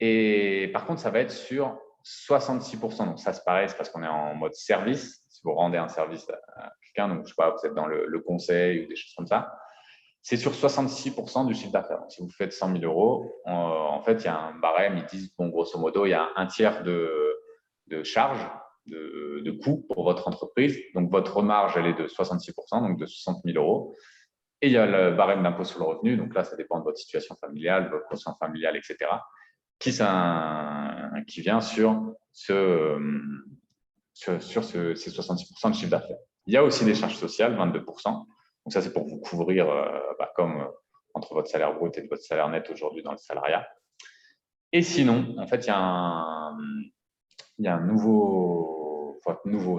Et par contre, ça va être sur 66%. Donc ça, c'est pareil, c'est parce qu'on est en mode service. Si vous rendez un service à quelqu'un, donc je ne sais pas, vous êtes dans le conseil ou des choses comme ça, c'est sur 66% du chiffre d'affaires. Si vous faites 100 000 €, en fait, il y a un barème. Ils disent, grosso modo, il y a un tiers de charges, de coûts pour votre entreprise. Donc, votre marge, elle est de 66%, donc de 60 000 €. Et il y a le barème d'impôt sur le revenu. Donc là, ça dépend de votre situation familiale, votre quotient familial, etc., qui vient sur ces 66% de chiffre d'affaires. Il y a aussi des charges sociales, 22%. Donc ça, c'est pour vous couvrir comme entre votre salaire brut et votre salaire net aujourd'hui dans le salariat. Et sinon, en fait, il y a un nouveau,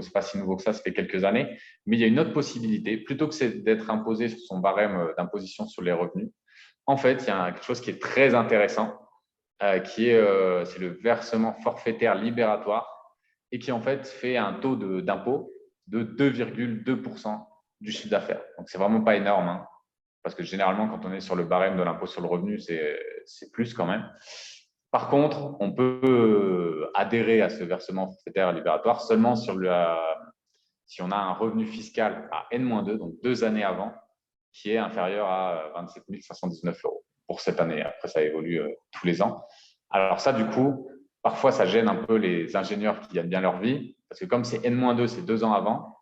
c'est pas si nouveau que ça fait quelques années, mais il y a une autre possibilité. Plutôt que d'être imposé sur son barème d'imposition sur les revenus, en fait, il y a quelque chose qui est très intéressant, c'est le versement forfaitaire libératoire et qui, en fait, fait un taux d'impôt de 2,2% du chiffre d'affaires. Donc, ce n'est vraiment pas énorme, hein, parce que généralement, quand on est sur le barème de l'impôt sur le revenu, c'est plus quand même. Par contre, on peut adhérer à ce versement forfaitaire libératoire seulement si on a un revenu fiscal à N-2, donc 2 années avant, qui est inférieur à 27 519 € pour cette année. Après, ça évolue tous les ans. Alors ça, du coup, parfois, ça gêne un peu les ingénieurs qui gagnent bien leur vie, parce que comme c'est N-2, c'est 2 ans avant,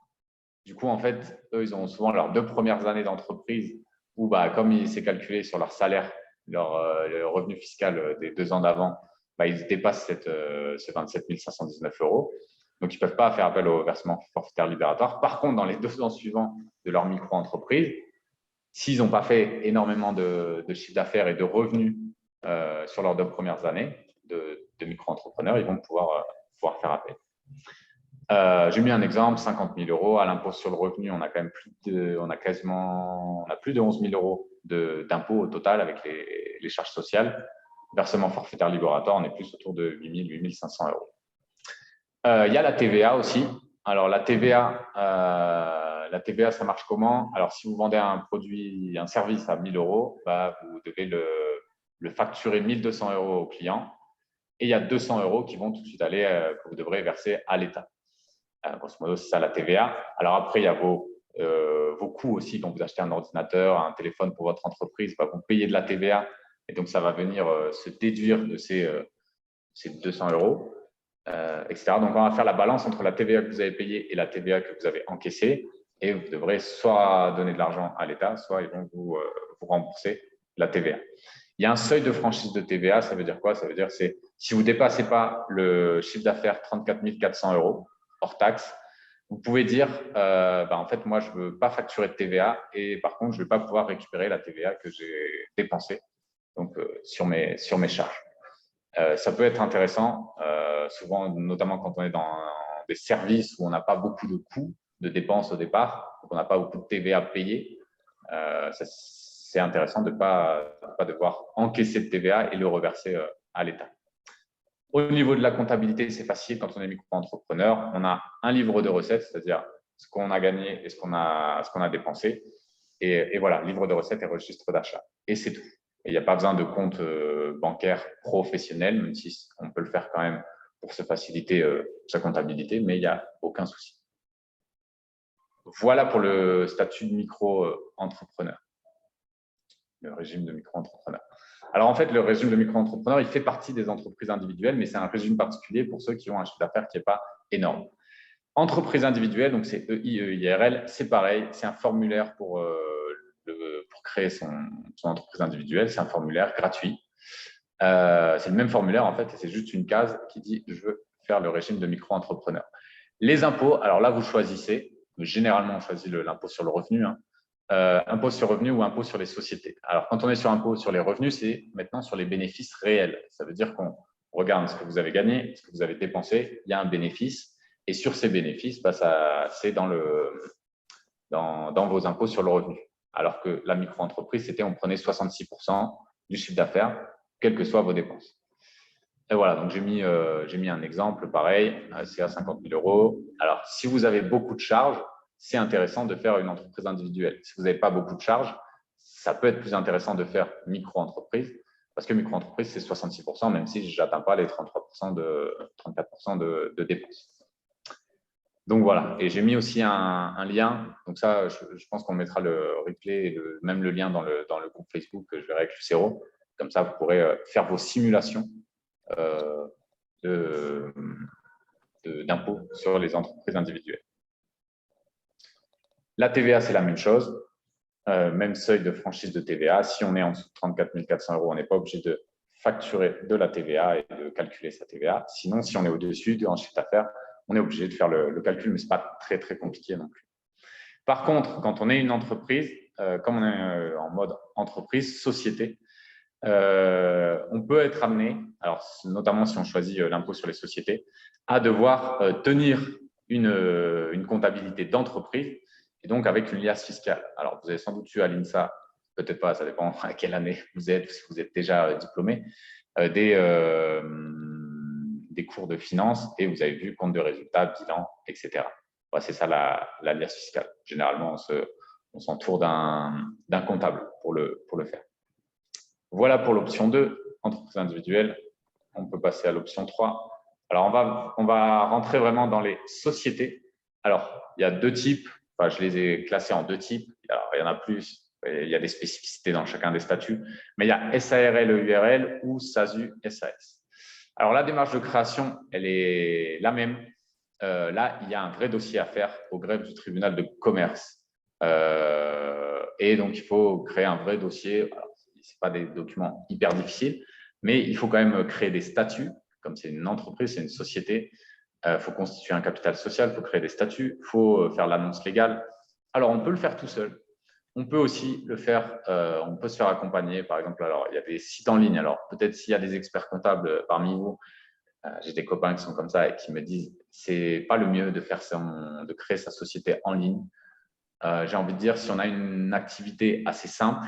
du coup, en fait, eux, ils ont souvent leurs 2 premières années d'entreprise où, comme c'est calculé sur leur salaire, le revenu fiscal des 2 ans d'avant, ils dépassent ce 27 519 €. Donc, ils ne peuvent pas faire appel au versement forfaitaire libératoire. Par contre, dans les 2 ans suivants de leur micro-entreprise, s'ils n'ont pas fait énormément de chiffre d'affaires et de revenus sur leurs 2 premières années de micro-entrepreneurs, ils vont pouvoir faire appel. J'ai mis un exemple, 50 000 € à l'impôt sur le revenu, on a quand même plus de 11 000 € d'impôt au total avec les charges sociales. Versement forfaitaire libératoire, on est plus autour de 8 000, 8 500 €. Il y a la TVA aussi. Alors la TVA, ça marche comment? Alors si vous vendez un service à 1 000 €, vous devez le facturer 1 200 € au client. Et il y a 200 € qui vont tout de suite aller, que vous devrez verser à l'État. Grosso modo, c'est ça la TVA. Alors après, il y a vos coûts aussi. Quand vous achetez un ordinateur, un téléphone pour votre entreprise, vous payez de la TVA. Et donc, ça va venir se déduire de ces 200 €, etc. Donc, on va faire la balance entre la TVA que vous avez payée et la TVA que vous avez encaissée. Et vous devrez soit donner de l'argent à l'État, soit ils vont vous rembourser la TVA. Il y a un seuil de franchise de TVA. Ça veut dire quoi? Ça veut dire que si vous ne dépassez pas le chiffre d'affaires 34 400 € hors taxe, vous pouvez dire en fait, moi, je ne veux pas facturer de TVA et par contre, je ne vais pas pouvoir récupérer la TVA que j'ai dépensée donc, sur mes charges. Ça peut être intéressant, souvent, notamment quand on est dans des services où on n'a pas beaucoup de coûts, de dépenses au départ, donc on n'a pas beaucoup de TVA payée. C'est intéressant de ne pas devoir encaisser de TVA et le reverser à l'État. Au niveau de la comptabilité, c'est facile quand on est micro-entrepreneur. On a un livre de recettes, c'est-à-dire ce qu'on a gagné et ce qu'on a dépensé. Et voilà, livre de recettes et registre d'achat. Et c'est tout. Et il n'y a pas besoin de compte bancaire professionnel, même si on peut le faire quand même pour se faciliter sa comptabilité, mais il n'y a aucun souci. Voilà pour le statut de micro-entrepreneur, le régime de micro-entrepreneur. Alors, en fait, le régime de micro-entrepreneur, il fait partie des entreprises individuelles, mais c'est un régime particulier pour ceux qui ont un chiffre d'affaires qui n'est pas énorme. Entreprise individuelle, donc c'est EIRL, c'est pareil, c'est un formulaire pour créer son entreprise individuelle, c'est un formulaire gratuit. C'est le même formulaire, en fait, et c'est juste une case qui dit « je veux faire le régime de micro-entrepreneur ». Les impôts, alors là, vous choisissez, généralement, on choisit l'impôt sur le revenu, impôt sur le revenu ou impôt sur les sociétés. Alors, quand on est sur impôt sur les revenus, c'est maintenant sur les bénéfices réels. Ça veut dire qu'on regarde ce que vous avez gagné, ce que vous avez dépensé, il y a un bénéfice, et sur ces bénéfices, c'est dans vos impôts sur le revenu. Alors que la micro-entreprise, c'était on prenait 66% du chiffre d'affaires, quelles que soient vos dépenses. Et voilà, donc j'ai mis un exemple pareil, c'est à 50 000 €. Alors, si vous avez beaucoup de charges, c'est intéressant de faire une entreprise individuelle. Si vous n'avez pas beaucoup de charges, ça peut être plus intéressant de faire micro-entreprise, parce que micro-entreprise, c'est 66%, même si je n'atteins pas les 34% de dépenses. Donc voilà, et j'ai mis aussi un lien. Donc ça, je pense qu'on mettra le replay et même le lien dans le groupe Facebook que je verrai avec Lucero. Comme ça, vous pourrez faire vos simulations d'impôts sur les entreprises individuelles. La TVA, c'est la même chose. Même seuil de franchise de TVA. Si on est en dessous de 34 400 €, on n'est pas obligé de facturer de la TVA et de calculer sa TVA. Sinon, si on est au-dessus en chiffre d'affaires, on est obligé de faire le calcul, mais ce n'est pas très, très compliqué non plus. Par contre, quand on est une entreprise, comme on est en mode entreprise, société, on peut être amené, alors notamment si on choisit l'impôt sur les sociétés, à devoir tenir une comptabilité d'entreprise et donc avec une liasse fiscale. Alors, vous avez sans doute eu à l'INSA, peut-être pas, ça dépend à quelle année vous êtes, si vous êtes déjà diplômé, des cours de finance et vous avez vu compte de résultats, bilan, etc. c'est ça l'alias fiscal. Généralement, on s'entoure d'un comptable pour le faire. Voilà pour l'option 2, entreprise individuelle. On peut passer à l'option 3. Alors, on va rentrer vraiment dans les sociétés. Alors, il y a deux types. Enfin, je les ai classés en deux types. Alors, il y en a plus. Il y a des spécificités dans chacun des statuts. Mais il y a SARL, EURL ou SASU, SAS. Alors, la démarche de création, elle est la même. Là, il y a un vrai dossier à faire au greffe du tribunal de commerce. Et donc, il faut créer un vrai dossier. Ce pas des documents hyper difficiles, mais il faut quand même créer des statuts. Comme c'est une entreprise, c'est une société, il faut constituer un capital social, il faut créer des statuts, il faut faire l'annonce légale. Alors, on peut le faire tout seul. On peut aussi le faire, on peut se faire accompagner. Par exemple, alors, il y a des sites en ligne. Alors, peut-être s'il y a des experts comptables parmi vous, j'ai des copains qui sont comme ça et qui me disent c'est pas le mieux de créer sa société en ligne. J'ai envie de dire, si on a une activité assez simple,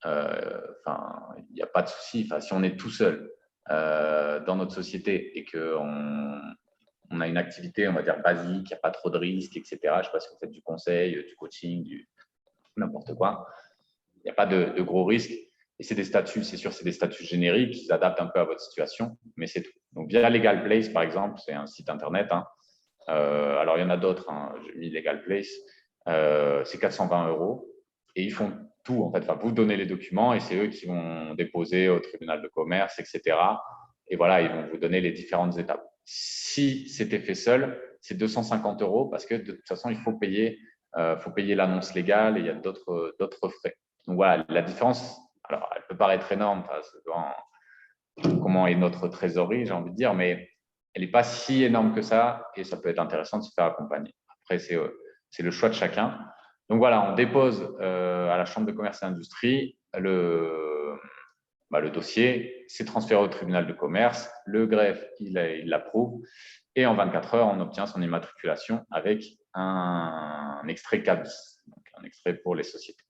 il n'y a pas de souci. Si on est tout seul dans notre société et qu'on a une activité, on va dire, basique, il n'y a pas trop de risques, etc. Je ne sais pas si vous faites du conseil, du coaching, n'importe quoi. Il n'y a pas de gros risques. Et c'est des statuts, c'est sûr, c'est des statuts génériques qui s'adaptent un peu à votre situation, mais c'est tout. Donc, via Legal Place, par exemple, c'est un site internet. Alors, il y en a d'autres. J'ai mis Legal Place. C'est 420 € et ils font tout. En fait, vous donnez les documents et c'est eux qui vont déposer au tribunal de commerce, etc. Et voilà, ils vont vous donner les différentes étapes. Si c'était fait seul, c'est 250 € parce que de toute façon, il faut payer l'annonce légale et il y a d'autres frais. Donc voilà, la différence, alors elle peut paraître énorme, comment est notre trésorerie, j'ai envie de dire, mais elle n'est pas si énorme que ça et ça peut être intéressant de se faire accompagner. Après, c'est le choix de chacun. Donc voilà, on dépose à la Chambre de commerce et industrie le dossier, c'est transféré au tribunal de commerce, le greffe, il l'approuve et en 24 heures, on obtient son immatriculation avec un extrait CABIS, donc un extrait pour les sociétés.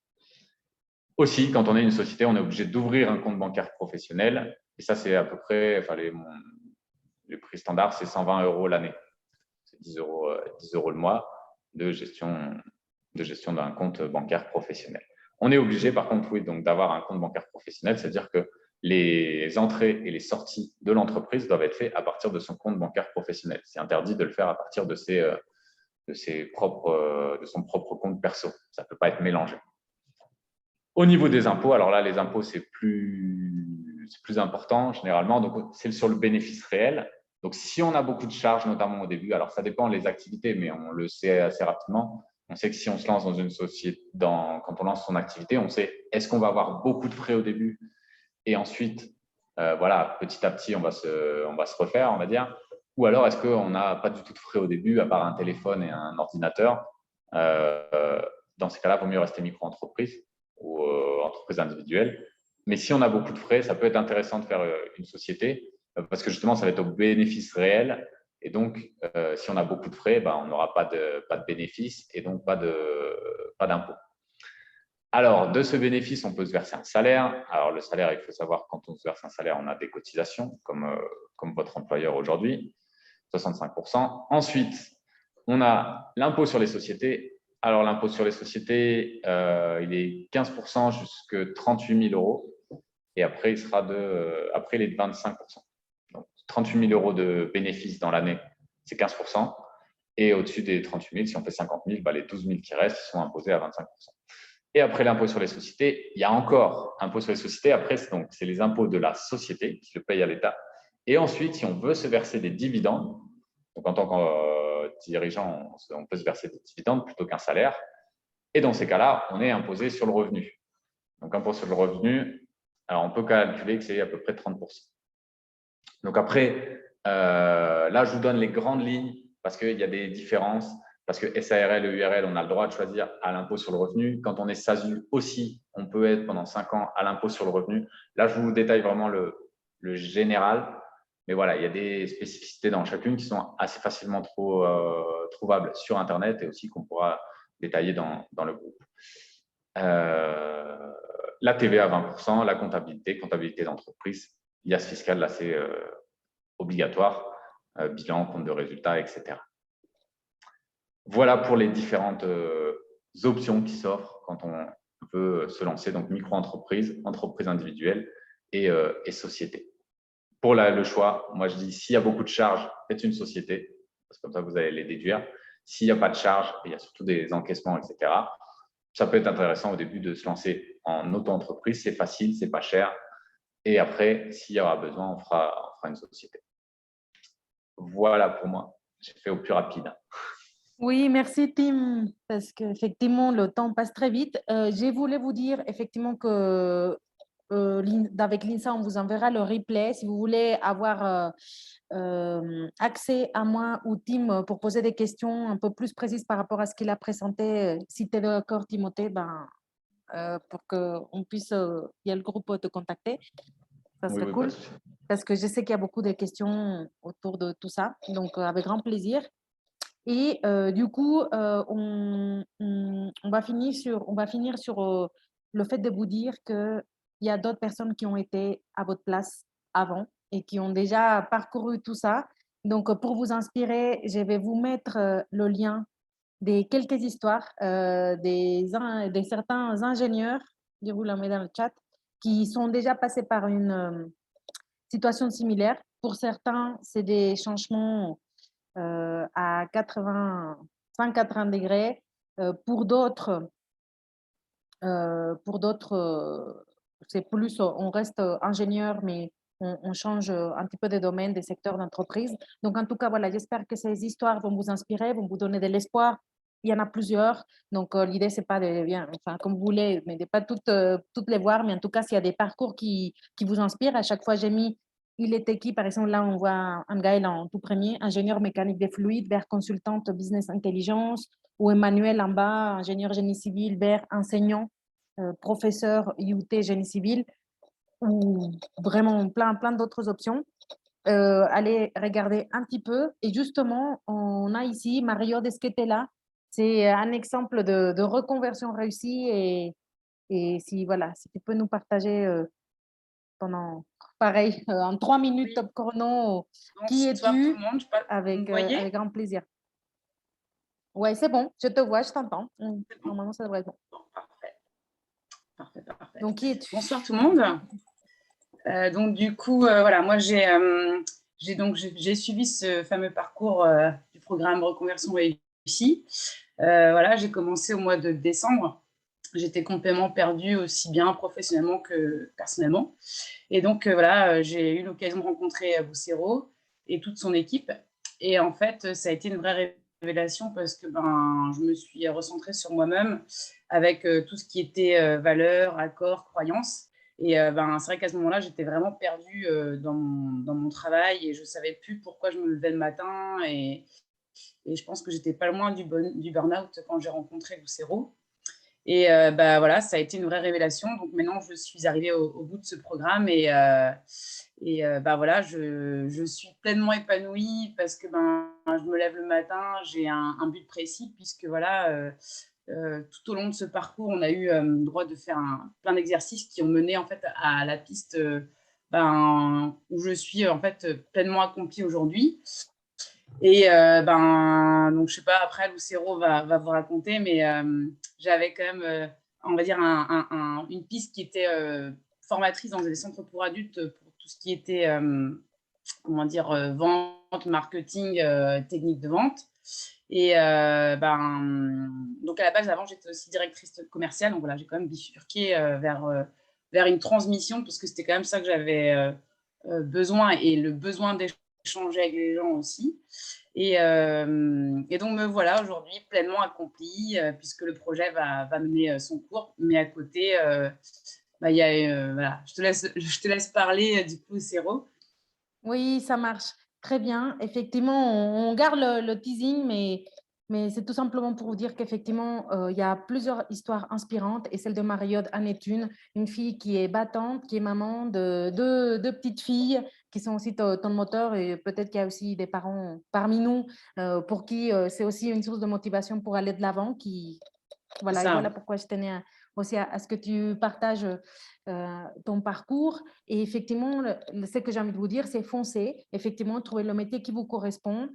Aussi, quand on est une société, on est obligé d'ouvrir un compte bancaire professionnel et ça, c'est à peu près, le prix standard, c'est 120 € l'année. C'est 10 € le mois de gestion d'un compte bancaire professionnel. On est obligé, par contre, oui, donc d'avoir un compte bancaire professionnel, c'est-à-dire que les entrées et les sorties de l'entreprise doivent être faites à partir de son compte bancaire professionnel. C'est interdit de le faire à partir de son propre compte perso. Ça ne peut pas être mélangé. Au niveau des impôts, alors là, les impôts, c'est plus important généralement. Donc, c'est sur le bénéfice réel. Donc, si on a beaucoup de charges, notamment au début, alors ça dépend des activités, mais on le sait assez rapidement. On sait que si on se lance dans une société, quand on lance son activité, on sait est-ce qu'on va avoir beaucoup de frais au début et ensuite, petit à petit, on va se refaire, on va dire. Ou alors, est-ce qu'on n'a pas du tout de frais au début, à part un téléphone et un ordinateur. Dans ces cas-là, il vaut mieux rester micro-entreprise ou entreprise individuelle. Mais si on a beaucoup de frais, ça peut être intéressant de faire une société parce que justement, ça va être au bénéfice réel. Et donc, si on a beaucoup de frais, on n'aura pas de bénéfice et donc pas d'impôt. Alors, de ce bénéfice, on peut se verser un salaire. Alors, le salaire, il faut savoir, quand on se verse un salaire, on a des cotisations, comme votre employeur aujourd'hui, 65%. Ensuite, on a l'impôt sur les sociétés. Alors, l'impôt sur les sociétés, il est 15% jusqu'à 38 000 €. Et après, il sera après, il est de 25%. Donc, 38 000 € de bénéfices dans l'année, c'est 15%. Et au-dessus des 38 000, si on fait 50 000, les 12 000 qui restent sont imposés à 25%. Et après l'impôt sur les sociétés, il y a encore impôt sur les sociétés. Après, c'est les impôts de la société qui le payent à l'État. Et ensuite, si on veut se verser des dividendes, donc en tant que dirigeant, on peut se verser des dividendes plutôt qu'un salaire. Et dans ces cas-là, on est imposé sur le revenu. Donc, impôt sur le revenu, alors on peut calculer que c'est à peu près 30%. Donc après, là, je vous donne les grandes lignes parce qu'il y a des différences. Parce que SARL et URL, on a le droit de choisir à l'impôt sur le revenu. Quand on est SASU aussi, on peut être pendant 5 ans à l'impôt sur le revenu. Là, je vous détaille vraiment le général. Mais voilà, il y a des spécificités dans chacune qui sont assez facilement trouvables sur Internet et aussi qu'on pourra détailler dans le groupe. La TVA à 20%, la comptabilité d'entreprise, l'IAS fiscal, là, c'est obligatoire, bilan, compte de résultats, etc. Voilà pour les différentes options qui s'offrent quand on veut se lancer, donc micro-entreprise, entreprise individuelle et société. Pour le choix, moi je dis s'il y a beaucoup de charges, faites une société, parce que comme ça vous allez les déduire. S'il n'y a pas de charges, il y a surtout des encaissements, etc. Ça peut être intéressant au début de se lancer en auto-entreprise, c'est facile, c'est pas cher. Et après, s'il y aura besoin, on fera une société. Voilà pour moi. J'ai fait au plus rapide. Oui, merci Tim, parce qu'effectivement, le temps passe très vite. Je voulais vous dire effectivement que avec l'INSA, on vous enverra le replay. Si vous voulez avoir accès à moi ou Tim pour poser des questions un peu plus précises par rapport à ce qu'il a présenté, si tu es d'accord, Timothée, pour qu'on puisse, il y a le groupe te contacter. Ça Oui, serait oui, pas de cool. souci. Parce que je sais qu'il y a beaucoup de questions autour de tout ça. Donc, avec grand plaisir. Et du coup, on va finir sur le fait de vous dire qu'il y a d'autres personnes qui ont été à votre place avant et qui ont déjà parcouru tout ça. Donc, pour vous inspirer, je vais vous mettre le lien des quelques histoires des certains ingénieurs, je vous la mets dans le chat, qui sont déjà passés par une situation similaire. Pour certains, c'est des changements à 180 degrés. Pour d'autres, c'est plus, on reste ingénieur, mais on change un petit peu de domaine, des secteurs d'entreprise. Donc, en tout cas, voilà, j'espère que ces histoires vont vous inspirer, vont vous donner de l'espoir. Il y en a plusieurs. Donc, l'idée, c'est pas de, bien, enfin, comme vous voulez, mais de pas toutes les voir. Mais en tout cas, s'il y a des parcours qui vous inspirent, à chaque fois, j'ai mis il était qui, par exemple, là, on voit un gars en tout premier, ingénieur mécanique des fluides vers consultante business intelligence, ou Emmanuel en bas, ingénieur génie civil vers enseignant, professeur IUT génie civil, ou vraiment plein d'autres options. Allez regarder un petit peu. Et justement, on a ici Mario Desquetela. C'est un exemple de reconversion réussie. Et si, voilà, si tu peux nous partager pendant, pareil, en 3 minutes Oui. top chrono, qui Bonsoir tout le es-tu? monde. Je sais pas, vous me voyez? Avec grand plaisir. Ouais, c'est bon, je te vois, je t'entends. C'est bon? Normalement, ça devrait être bon. Bon, parfait. Parfait, parfait. Donc, qui es-tu? Bonsoir tout le monde. Donc du coup, voilà, moi j'ai suivi ce fameux parcours du programme Reconversion réussie. Voilà, j'ai commencé au mois de décembre. J'étais complètement perdue aussi bien professionnellement que personnellement. Et donc voilà, j'ai eu l'occasion de rencontrer Boussero et toute son équipe. Et en fait, ça a été une vraie révélation parce que je me suis recentrée sur moi-même avec tout ce qui était valeurs, accords, croyances. Et c'est vrai qu'à ce moment-là, j'étais vraiment perdue dans mon travail et je ne savais plus pourquoi je me levais le matin. Et je pense que j'étais pas loin du burn-out quand j'ai rencontré Lucero. Et voilà, ça a été une vraie révélation. Donc maintenant, je suis arrivée au bout de ce programme voilà, je suis pleinement épanouie parce que je me lève le matin, j'ai un but précis puisque voilà, tout au long de ce parcours, on a eu le droit de faire plein d'exercices qui ont mené en fait à la piste où je suis en fait pleinement accomplie aujourd'hui. Et donc je sais pas, après Lucero va vous raconter, mais j'avais quand même, on va dire, une piste qui était formatrice dans des centres pour adultes pour tout ce qui était, comment dire, vente, marketing, technique de vente. Et donc à la base, avant, j'étais aussi directrice commerciale. Donc voilà, j'ai quand même bifurqué vers une transmission parce que c'était quand même ça que j'avais besoin et le besoin d'échanger avec les gens aussi. Et donc me voilà aujourd'hui pleinement accomplie puisque le projet va mener son cours. Mais à côté, il y a, voilà, je te laisse parler du coup, Céro. Oui, ça marche très bien. Effectivement, on garde le teasing, mais c'est tout simplement pour vous dire qu'effectivement, il y a plusieurs histoires inspirantes et celle de Mariotte en est une fille qui est battante, qui est maman de deux petites filles qui sont aussi ton moteur et peut-être qu'il y a aussi des parents parmi nous pour qui c'est aussi une source de motivation pour aller de l'avant. Voilà, et voilà pourquoi je tenais aussi à ce que tu partages ton parcours. Et effectivement, ce que j'ai envie de vous dire, c'est foncer, effectivement, trouver le métier qui vous correspond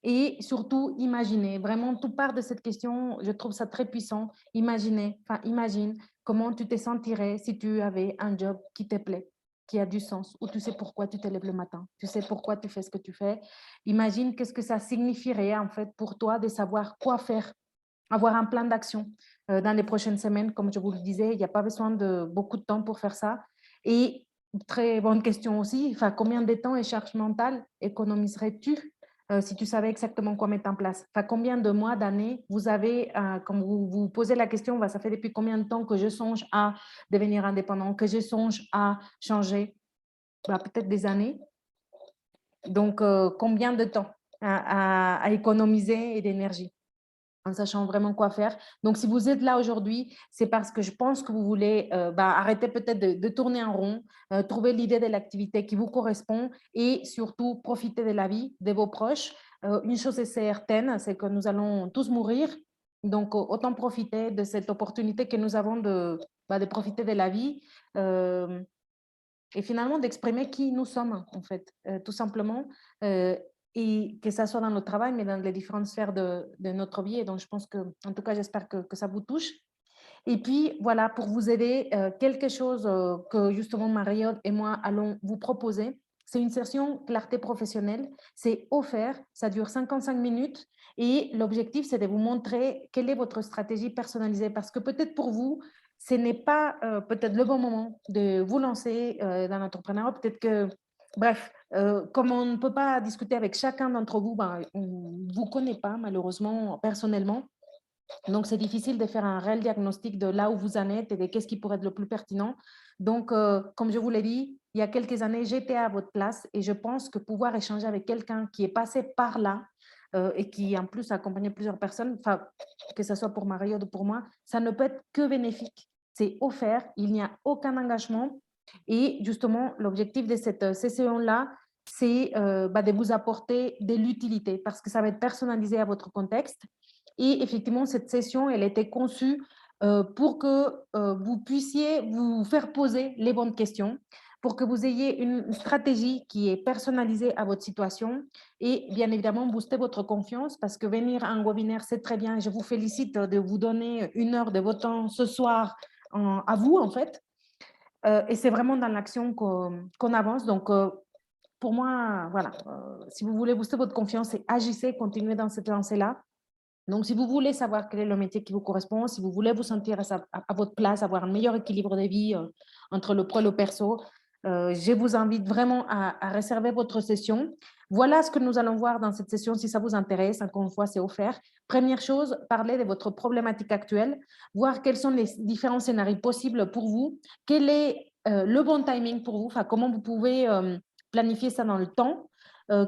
Et surtout, imaginez. Vraiment, tout part de cette question. Je trouve ça très puissant. Imaginez, imagine comment tu te sentirais si tu avais un job qui te plaît, qui a du sens, où tu sais pourquoi tu te lèves le matin, tu sais pourquoi tu fais ce que tu fais. Imagine qu'est-ce que ça signifierait en fait pour toi de savoir quoi faire, avoir un plan d'action dans les prochaines semaines. Comme je vous le disais, il n'y a pas besoin de beaucoup de temps pour faire ça. Et très bonne question aussi, enfin, combien de temps et charge mentale économiserais-tu si tu savais exactement quoi mettre en place? Enfin, combien de mois, d'années vous avez, comme vous vous posez la question, ça fait depuis combien de temps que je songe à devenir indépendant, que je songe à changer? Peut-être des années. Donc, combien de temps à économiser et d'énergie en sachant vraiment quoi faire. Donc, si vous êtes là aujourd'hui, c'est parce que je pense que vous voulez arrêter peut-être de tourner en rond, trouver l'idée de l'activité qui vous correspond et surtout profiter de la vie de vos proches. Une chose est certaine, c'est que nous allons tous mourir. Donc, autant profiter de cette opportunité que nous avons de profiter de la vie et finalement d'exprimer qui nous sommes, en fait, tout simplement. Et que ça soit dans le travail, mais dans les différentes sphères de notre vie. Et donc, je pense que, en tout cas, j'espère que ça vous touche. Et puis, voilà, pour vous aider, quelque chose que justement Marie et moi allons vous proposer, c'est une session clarté professionnelle. C'est offert, ça dure 55 minutes. Et l'objectif, c'est de vous montrer quelle est votre stratégie personnalisée. Parce que peut-être pour vous, ce n'est pas peut-être le bon moment de vous lancer dans l'entrepreneuriat. Peut-être que, bref, comme on ne peut pas discuter avec chacun d'entre vous, on ne vous connaît pas malheureusement personnellement. Donc, c'est difficile de faire un réel diagnostic de là où vous en êtes et de qu'est-ce qui pourrait être le plus pertinent. Donc, comme je vous l'ai dit, il y a quelques années, j'étais à votre place et je pense que pouvoir échanger avec quelqu'un qui est passé par là et qui en plus a accompagné plusieurs personnes, que ce soit pour Mario ou pour moi, ça ne peut être que bénéfique. C'est offert, il n'y a aucun engagement. Et justement, l'objectif de cette session-là, c'est de vous apporter de l'utilité parce que ça va être personnalisé à votre contexte. Et effectivement, cette session, elle a été conçue pour que vous puissiez vous faire poser les bonnes questions, pour que vous ayez une stratégie qui est personnalisée à votre situation et bien évidemment booster votre confiance parce que venir à un webinaire, c'est très bien. Je vous félicite de vous donner 1 heure de votre temps ce soir à vous, en fait. Et c'est vraiment dans l'action qu'on avance. Donc, pour moi, voilà, si vous voulez booster votre confiance, agissez, continuez dans cette lancée-là. Donc, si vous voulez savoir quel est le métier qui vous correspond, si vous voulez vous sentir à votre place, avoir un meilleur équilibre de vie entre le pro et le perso, je vous invite vraiment à réserver votre session. Voilà ce que nous allons voir dans cette session. Si ça vous intéresse, encore une fois, c'est offert. Première chose, parler de votre problématique actuelle, voir quels sont les différents scénarios possibles pour vous, quel est le bon timing pour vous, comment vous pouvez planifier ça dans le temps.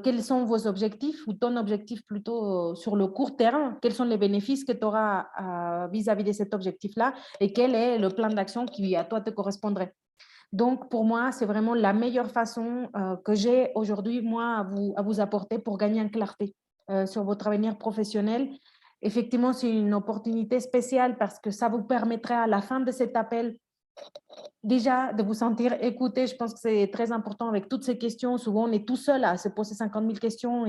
Quels sont vos objectifs ou ton objectif plutôt sur le court terme? Quels sont les bénéfices que tu auras vis-à-vis de cet objectif-là et quel est le plan d'action qui à toi te correspondrait? Donc, pour moi, c'est vraiment la meilleure façon que j'ai aujourd'hui, moi, à vous apporter pour gagner en clarté sur votre avenir professionnel. Effectivement, c'est une opportunité spéciale parce que ça vous permettra à la fin de cet appel déjà de vous sentir écouté. Je pense que c'est très important avec toutes ces questions. Souvent, on est tout seul à se poser 50 000 questions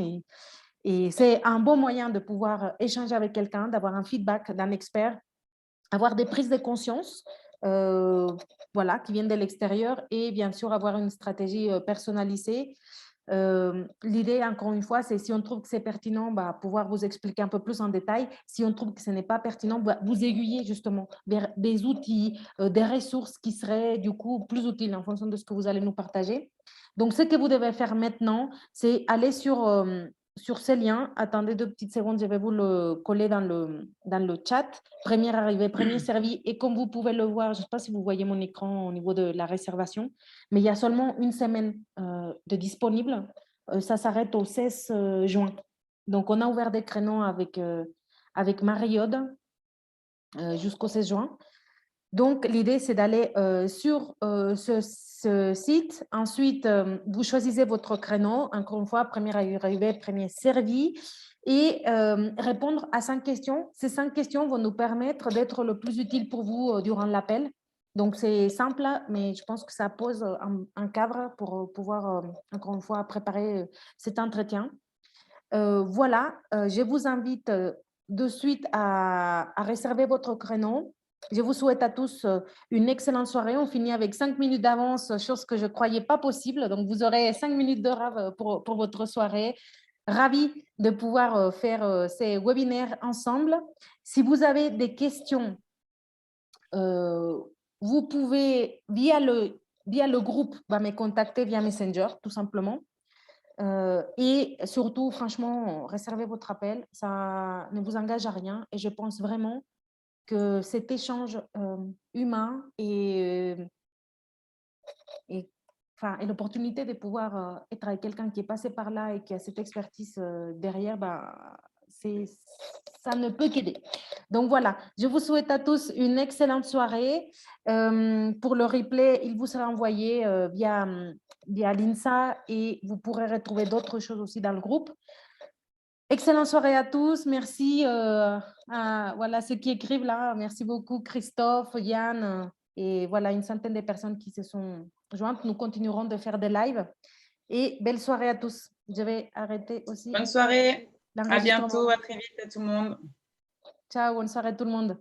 et c'est un bon moyen de pouvoir échanger avec quelqu'un, d'avoir un feedback d'un expert, avoir des prises de conscience qui viennent de l'extérieur et bien sûr avoir une stratégie personnalisée. L'idée, encore une fois, c'est si on trouve que c'est pertinent, pouvoir vous expliquer un peu plus en détail. Si on trouve que ce n'est pas pertinent, vous aiguiller justement vers des outils, des ressources qui seraient du coup plus utiles en fonction de ce que vous allez nous partager. Donc, ce que vous devez faire maintenant, c'est aller sur ces liens. Attendez 2 petites secondes, je vais vous le coller dans le chat. Premier arrivé, premier servi. Et comme vous pouvez le voir, je ne sais pas si vous voyez mon écran au niveau de la réservation, mais il y a seulement 1 semaine de disponible. Ça s'arrête au 16 juin. Donc, on a ouvert des créneaux avec Marie-Aude jusqu'au 16 juin. Donc, l'idée, c'est d'aller sur ce site. Ensuite, vous choisissez votre créneau. Encore une fois, premier arrivé, premier servi. Et répondre à 5 questions. Ces 5 questions vont nous permettre d'être le plus utile pour vous durant l'appel. Donc, c'est simple, mais je pense que ça pose un cadre pour pouvoir, encore une fois, préparer cet entretien. Voilà, je vous invite de suite à réserver votre créneau. Je vous souhaite à tous une excellente soirée. On finit avec 5 minutes d'avance, chose que je ne croyais pas possible. Donc, vous aurez 5 minutes de rave pour votre soirée. Ravi de pouvoir faire ces webinaires ensemble. Si vous avez des questions, vous pouvez, via le groupe, me contacter via Messenger, tout simplement. Et surtout, franchement, réservez votre appel. Ça ne vous engage à rien. Et je pense vraiment que cet échange humain et l'opportunité de pouvoir être avec quelqu'un qui est passé par là et qui a cette expertise derrière, ça ne peut qu'aider. Donc voilà, je vous souhaite à tous une excellente soirée. Pour le replay, il vous sera envoyé via l'INSA et vous pourrez retrouver d'autres choses aussi dans le groupe. Excellente soirée à tous. Merci à ceux qui écrivent là. Merci beaucoup Christophe, Yann et voilà une centaine de personnes qui se sont jointes. Nous continuerons de faire des lives et belle soirée à tous. Je vais arrêter aussi. Bonne soirée. À l'enregistrement. bientôt. À très vite à tout le monde. Ciao, bonne soirée à tout le monde.